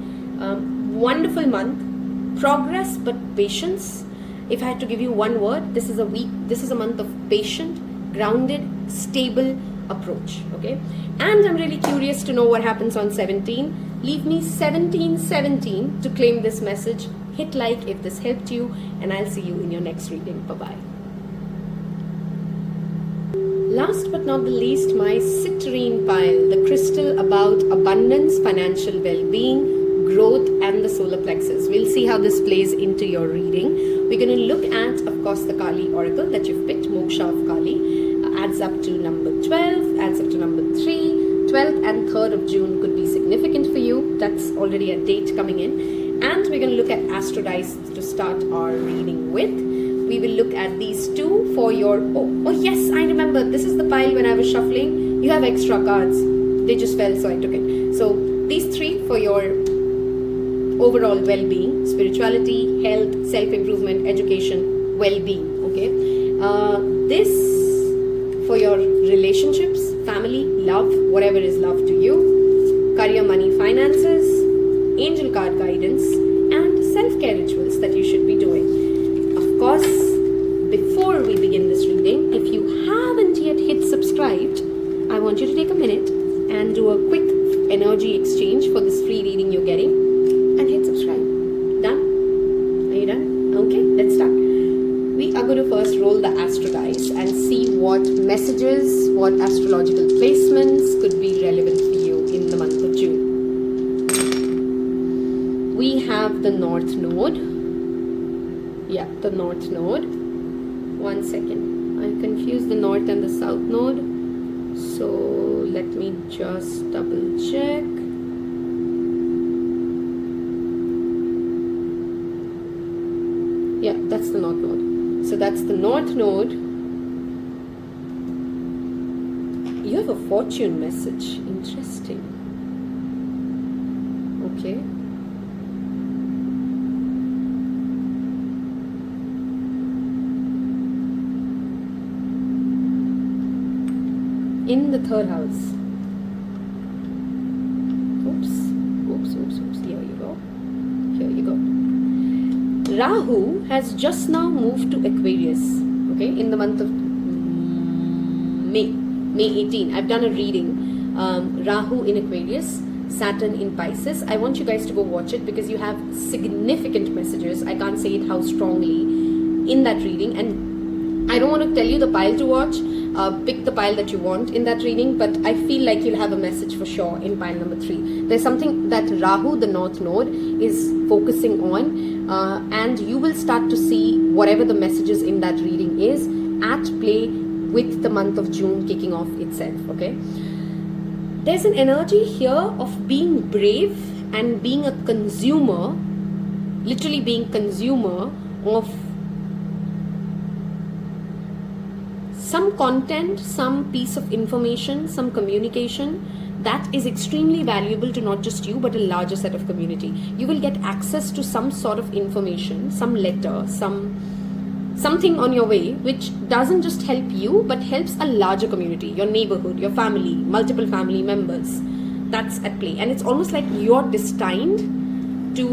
Wonderful month. Progress, but patience. If I had to give you one word, this is a month of patient, grounded, stable approach, okay? And I'm really curious to know what happens on 17. Leave me 1717 to claim this message. Hit like if this helped you, and I'll see you in your next reading. Bye-bye. Last but not the least, my citrine pile, the crystal about abundance, financial well-being, growth, and the solar plexus. We'll see how this plays into your reading. We're going to look at, of course, the Kali oracle that you've picked, Moksha of Kali. Adds up to number 12, adds up to number 3. 12th and 3rd of June could be significant for you. That's already a date coming in. And we're going to look at Astro Dice to start our reading with. We will look at these 2 for your... Oh yes, I remember. This is the pile when I was shuffling. You have extra cards. They just fell, so I took it. So these 3 for your overall well-being, spirituality, health, self-improvement, education, well-being, okay? This for your relationships, family, love, whatever is love to you, career, money, finances, angel card guidance, and self-care rituals that you should be doing. Of course, before we begin this reading, if you haven't yet hit subscribed, I want you to take a minute and do a quick energy exchange for this free reading you're getting, and hit subscribe. Done? Are you done? Okay, let's start. We are going to first roll the Astro Dice and see what messages, what astrological placements could be relevant for you in the month of June. We have the North Node. Yeah, the North Node. 1 second. I confused the North and the South Node. So let me just double check. Yeah, that's the North Node. So that's the North Node. You have a fortune message. Interesting. Okay. In the 3rd house. Oops. Here you go. Rahu has just now moved to Aquarius, okay, in the month of May 18. I've done a reading. Rahu in Aquarius, Saturn in Pisces. I want you guys to go watch it because you have significant messages. I can't say it how strongly in that reading, and I don't want to tell you the pile to watch. Pick the pile that you want in that reading, but I feel like you'll have a message for sure in pile number 3. There's something that Rahu, the North Node, is focusing on, and you will start to see whatever the messages in that reading is at play with the month of June kicking off itself, okay? There's an energy here of being brave and being a consumer literally being consumer of some content, some piece of information, some communication that is extremely valuable to not just you but a larger set of community. You will get access to some sort of information, some letter, something on your way which doesn't just help you but helps a larger community, your neighborhood, your family, multiple family members. That's at play, and it's almost like you're destined to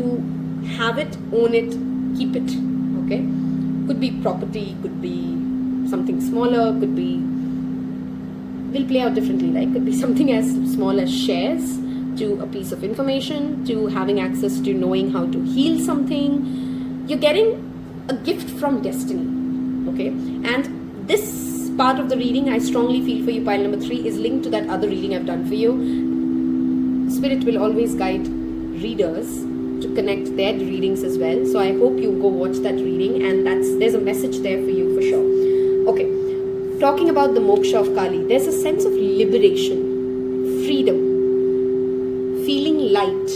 have it, own it, keep it. Okay, could be property, could be something smaller, could be, will play out differently, like could be something as small as shares, to a piece of information, to having access to knowing how to heal something. You're getting a gift from destiny. Okay, and this part of the reading I strongly feel for you, pile number 3, is linked to that other reading I've done for you. Spirit will always guide readers to connect their readings as well, so I hope you go watch that reading, and there's a message there for you for sure. Okay, talking about the moksha of Kali, there's a sense of liberation, freedom, feeling light,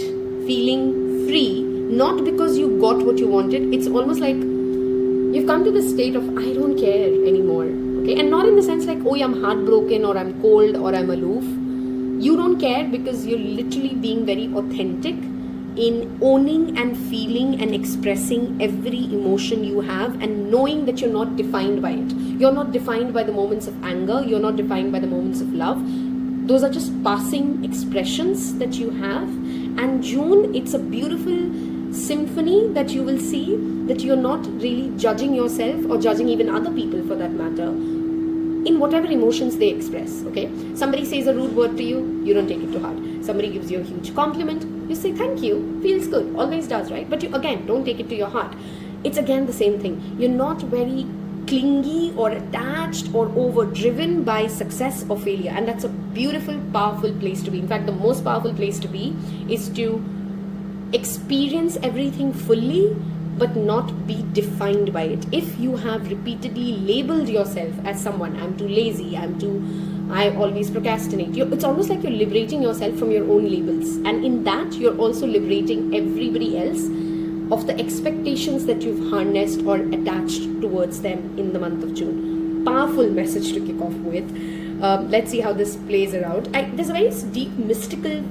feeling free, not because you got what you wanted. It's almost like you've come to the state of I don't care anymore. Okay, and not in the sense like, oh, I'm heartbroken or I'm cold or I'm aloof. You don't care because you're literally being very authentic in owning and feeling and expressing every emotion you have, and knowing that you're not defined by it. You're not defined by the moments of anger. You're not defined by the moments of love. Those are just passing expressions that you have. And June, it's a beautiful symphony that you will see, that you're not really judging yourself or judging even other people for that matter in whatever emotions they express. Okay, somebody says a rude word to you, you don't take it to heart. Somebody gives you a huge compliment, you say thank you, feels good, always does, right? But you again don't take it to your heart. It's again the same thing. You're not very clingy or attached or overdriven by success or failure, and that's a beautiful, powerful place to be. In fact, the most powerful place to be is to experience everything fully but not be defined by it. If you have repeatedly labeled yourself as someone, I'm too lazy, I always procrastinate, it's almost like you're liberating yourself from your own labels, and in that you're also liberating everybody else of the expectations that you've harnessed or attached towards them in the month of June. Powerful message to kick off with. Let's see how this plays around. There's a very deep mystical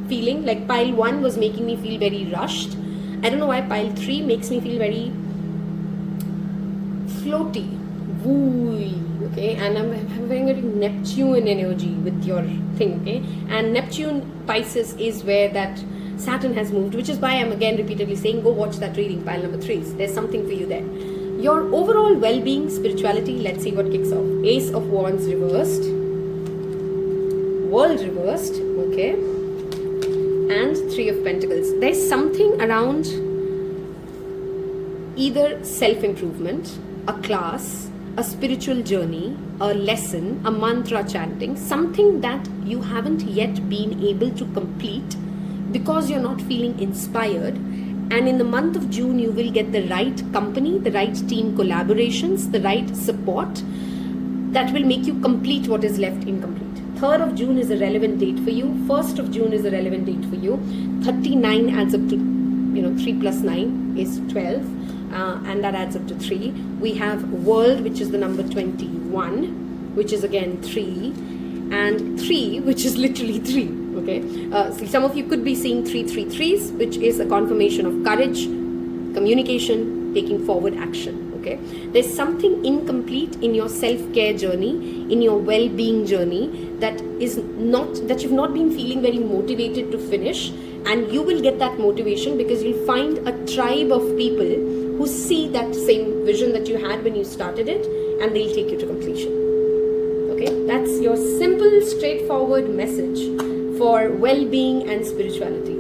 feeling, like pile 1 was making me feel very rushed. I don't know why pile 3 makes me feel very floaty, wooey, okay, and I'm having a Neptune energy with your thing, okay, and Neptune Pisces is where that Saturn has moved, which is why I'm again repeatedly saying go watch that reading, pile number 3. There's something for you there. Your overall well-being, spirituality, let's see what kicks off. Ace of Wands reversed, World reversed, okay, and 3 of Pentacles. There's something around either self-improvement, a class, a spiritual journey, a lesson, a mantra chanting, something that you haven't yet been able to complete because you're not feeling inspired. And in the month of June, you will get the right company, the right team collaborations, the right support that will make you complete what is left incomplete. 3rd of June is a relevant date for you. 1st of June is a relevant date for you. 39 adds up to, 3 plus 9 is 12. And that adds up to 3. We have World, which is the number 21, which is again 3. And 3, which is literally 3. Okay, so some of you could be seeing 333s, which is a confirmation of courage, communication, taking forward action. Okay, there's something incomplete in your self-care journey, in your well-being journey that you've not been feeling very motivated to finish, and you will get that motivation because you'll find a tribe of people who see that same vision that you had when you started it, and they'll take you to completion. Okay, that's your simple, straightforward message for well-being and spirituality.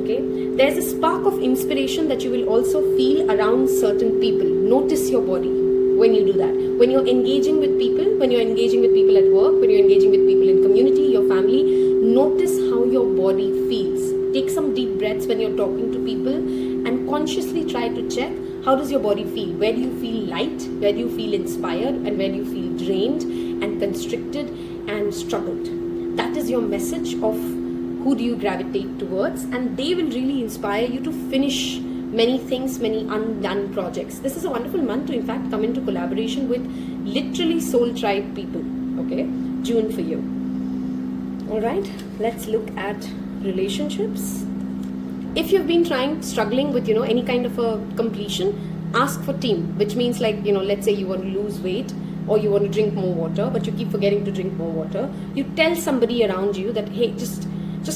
Okay, there's a spark of inspiration that you will also feel around certain people. Notice your body when you do that. When you're engaging with people, at work, when you're engaging with people in community, your family, notice how your body feels. Take some deep breaths when you're talking to people and consciously try to check, how does your body feel? Where do you feel light? Where do you feel inspired? And where do you feel drained and constricted and struggled? That is your message of who do you gravitate towards, and they will really inspire you to finish many things, many undone projects. This is a wonderful month to in fact come into collaboration with literally soul tribe people. Okay, June for you. All right, let's look at relationships. If you've been struggling with any kind of a completion, ask for team, which means like let's say you want to lose weight or you want to drink more water, but you keep forgetting to drink more water. You tell somebody around you that, hey, just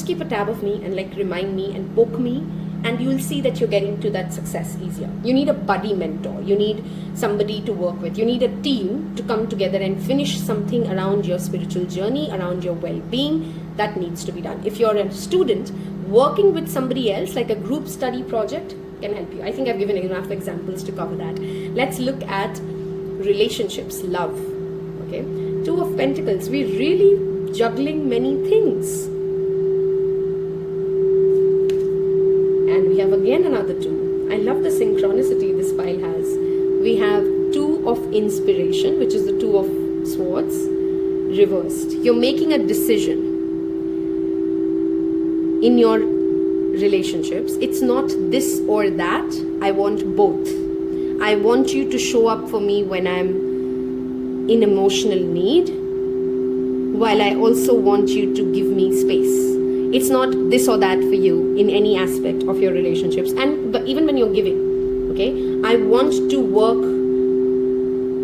keep a tab of me and like remind me and poke me, and you will see that you're getting to that success easier. You need a buddy mentor. You need somebody to work with. You need a team to come together and finish something around your spiritual journey, around your well-being. That needs to be done. If you're a student, working with somebody else, like a group study project, can help you. I think I've given enough examples to cover that. Let's look at relationships, love. Okay, Two of Pentacles. We're really juggling many things. And we have again another two. I love the synchronicity this pile has. We have Two of Inspiration, which is the Two of Swords, reversed. You're making a decision in your relationships. It's not this or that. I want both. I want you to show up for me when I'm in emotional need, while I also want you to give me space. It's not this or that for you in any aspect of your relationships. But even when you're giving, okay, I want to work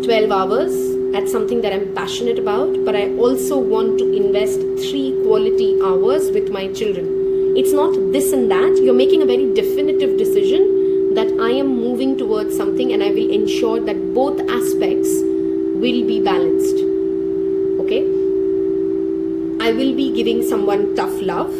12 hours at something that I'm passionate about, but I also want to invest 3 quality hours with my children. It's not this and that. You're making a very definitive decision that I am moving towards something, and I will ensure that both aspects will be balanced. Okay? I will be giving someone tough love,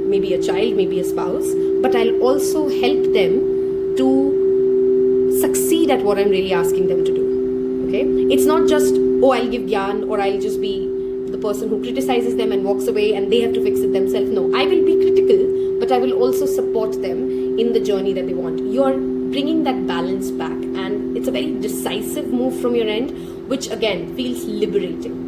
maybe a child, maybe a spouse, but I'll also help them to succeed at what I'm really asking them to do. Okay? It's not just, oh, I'll give gyan, or I'll just be the person who criticizes them and walks away and they have to fix it themselves. No, I will be critical, but I will also support them in the journey that they want. You're bringing that balance back, and it's a very decisive move from your end, which again feels liberating.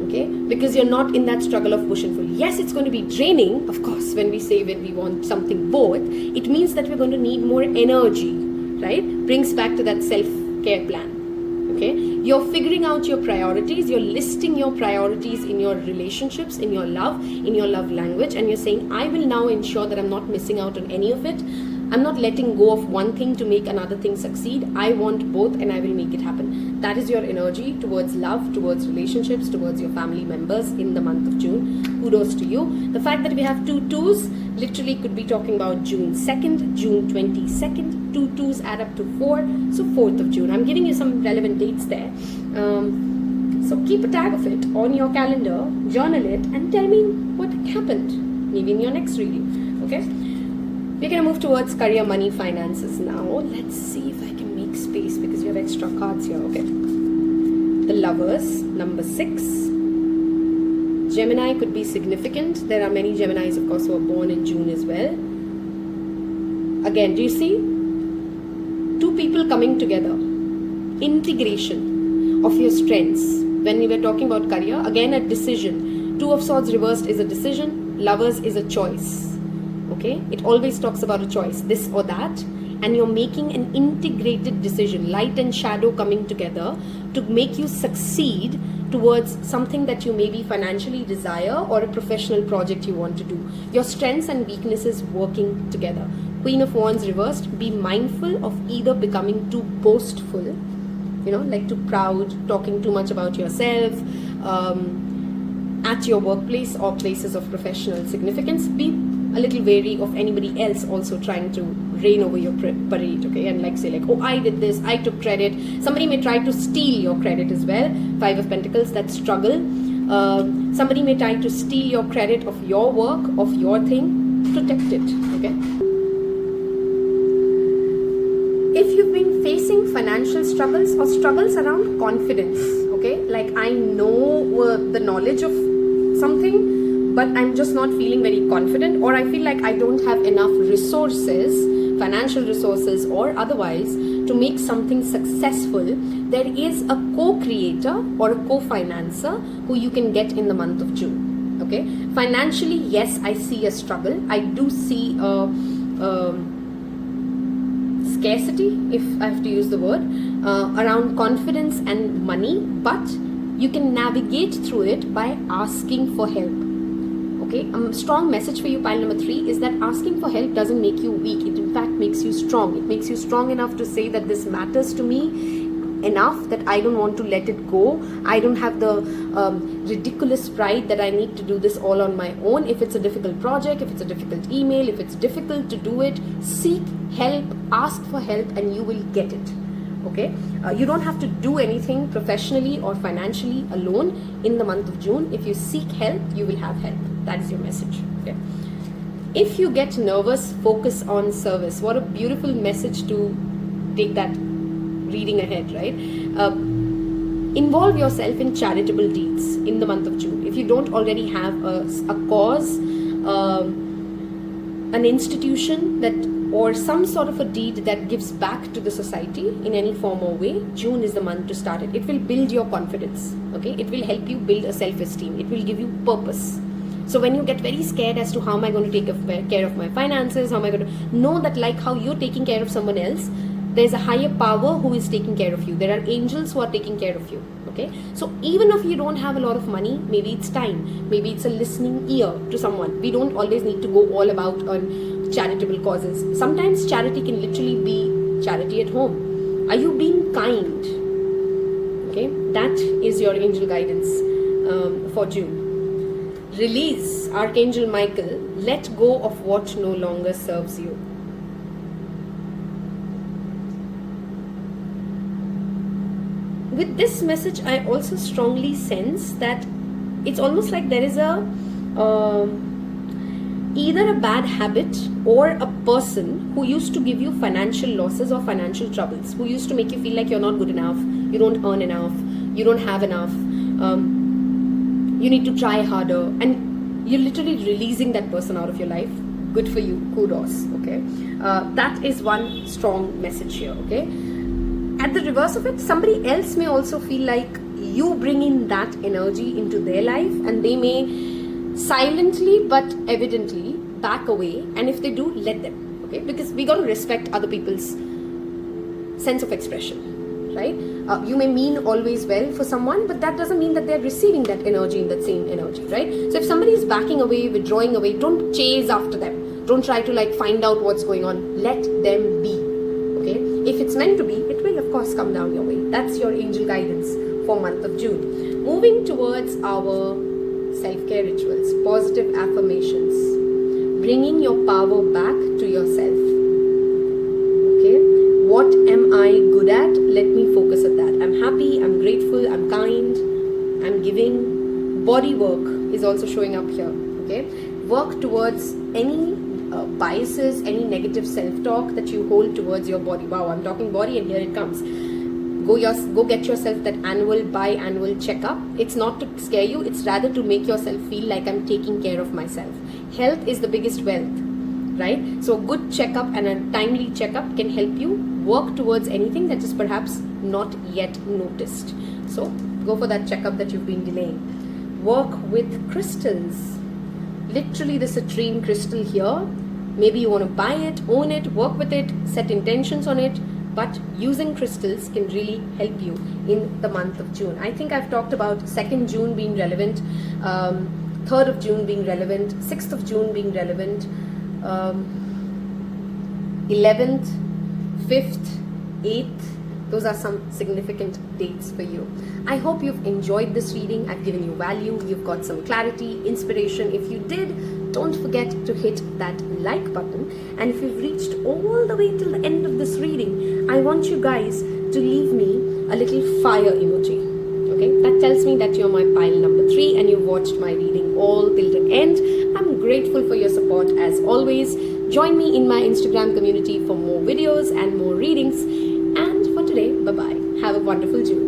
Okay, because you're not in that struggle of push and pull. Yes, it's going to be draining, of course. When we want something both, it means that we're going to need more energy, right? Brings back to that self-care plan. Okay, you're figuring out your priorities, you're listing your priorities in your relationships, in your love language, and you're saying, I will now ensure that I'm not missing out on any of it. I'm not letting go of one thing to make another thing succeed. I want both, and I will make it happen. That is your energy towards love, towards relationships, towards your family members in the month of June. Kudos to you. The fact that we have 2 twos literally could be talking about June 2nd, June 22nd. 2 twos add up to 4, so 4th of June. I'm giving you some relevant dates there. So keep a tag of it on your calendar, journal it, and tell me what happened, maybe in your next reading. Okay? We're going to move towards career, money, finances now. Let's see if I can make space because we have extra cards here. Okay. The Lovers, number 6. Gemini could be significant. There are many Geminis, of course, who are born in June as well. Again, do you see? 2 people coming together. Integration of your strengths. When we were talking about career, again a decision. 2 of Swords reversed is a decision. Lovers is a choice. Okay, it always talks about a choice, this or that, and you're making an integrated decision, light and shadow coming together to make you succeed towards something that you maybe financially desire or a professional project you want to do. Your strengths and weaknesses working together. Queen of Wands reversed, be mindful of either becoming too boastful, like too proud, talking too much about yourself, at your workplace or places of professional significance. Be a little wary of anybody else also trying to reign over your parade, okay, and say oh, I did this, I took credit. Somebody may try to steal your credit as well. 5 of Pentacles, that struggle. Somebody may try to steal your credit of your work, of your thing. Protect it, okay. If you've been facing financial struggles or struggles around confidence, okay, like I know the knowledge of something, but I'm just not feeling very confident, or I feel like I don't have enough resources, financial resources or otherwise, to make something successful, there is a co-creator or a co-financer who you can get in the month of June. Okay, financially, yes, I see a struggle. I do see scarcity, if I have to use the word, around confidence and money, but you can navigate through it by asking for help. Okay, a strong message for you, pile number 3, is that asking for help doesn't make you weak. It in fact makes you strong. It makes you strong enough to say that this matters to me enough that I don't want to let it go. I don't have the ridiculous pride that I need to do this all on my own. If it's a difficult project, if it's a difficult email, if it's difficult to do it, seek help, ask for help, and you will get it. Okay, you don't have to do anything professionally or financially alone in the month of June. If you seek help, you will have help. That is your message. Okay, if you get nervous, focus on service. What a beautiful message to take that reading ahead, right? Involve yourself in charitable deeds in the month of June. If you don't already have a cause, an institution that, or some sort of a deed that gives back to the society in any form or way, June is the month to start it. It will build your confidence. Okay, it will help you build a self-esteem. It will give you purpose. So when you get very scared as to how am I going to take care of my finances, how am I going to know that, like how you're taking care of someone else, there's a higher power who is taking care of you. There are angels who are taking care of you. Okay, so even if you don't have a lot of money, maybe it's time, maybe it's a listening ear to someone. We don't always need to go all about on charitable causes. Sometimes charity can literally be charity at home. Are you being kind? Okay, that is your angel guidance for June. Release, Archangel Michael. Let go of what no longer serves you. With this message, I also strongly sense that it's almost like there is a either a bad habit or a person who used to give you financial losses or financial troubles, who used to make you feel like you're not good enough, you don't earn enough, you don't have enough, you need to try harder, and you're literally releasing that person out of your life. Good for you, kudos. Okay, that is one strong message here. Okay, at the reverse of it, somebody else may also feel like you bring in that energy into their life, and they may silently but evidently back away, and if they do, let them. Okay, because we got to respect other people's sense of expression, right? You may mean always well for someone, but that doesn't mean that they're receiving that energy in that same energy, right? So if somebody is backing away, withdrawing away, don't chase after them. Don't try to like find out what's going on. Let them be. Okay, if it's meant to be, it will of course come down your way. That's your angel guidance for month of June. Moving towards our self-care rituals, positive affirmations, bringing your power back to yourself. Okay, what am I good at? Let me focus at that. I'm happy, I'm grateful, I'm kind, I'm giving. Body work is also showing up here. Okay, work towards any biases, any negative self-talk that you hold towards your body. Wow, I'm talking body and here it comes. Go get yourself that biannual checkup. It's not to scare you, it's rather to make yourself feel like I'm taking care of myself. Health is the biggest wealth, right? So a good checkup and a timely checkup can help you work towards anything that is perhaps not yet noticed. So go for that checkup that you've been delaying. Work with crystals. Literally the citrine crystal here. Maybe you want to buy it, own it, work with it, set intentions on it, but using crystals can really help you in the month of June. I think I've talked about 2nd June being relevant, 3rd of June being relevant, 6th of June being relevant, 11th, 5th, 8th. Those are some significant dates for you. I hope you've enjoyed this reading. I've given you value. You've got some clarity, inspiration. If you did, don't forget to hit that like button. And if you've reached all the way till the end of this reading, I want you guys to leave me a little fire emoji. Okay, that tells me that you're my pile number 3 and you've watched my reading all till the end. I'm grateful for your support as always. Join me in my Instagram community for more videos and more readings. And for today, bye-bye. Have a wonderful June.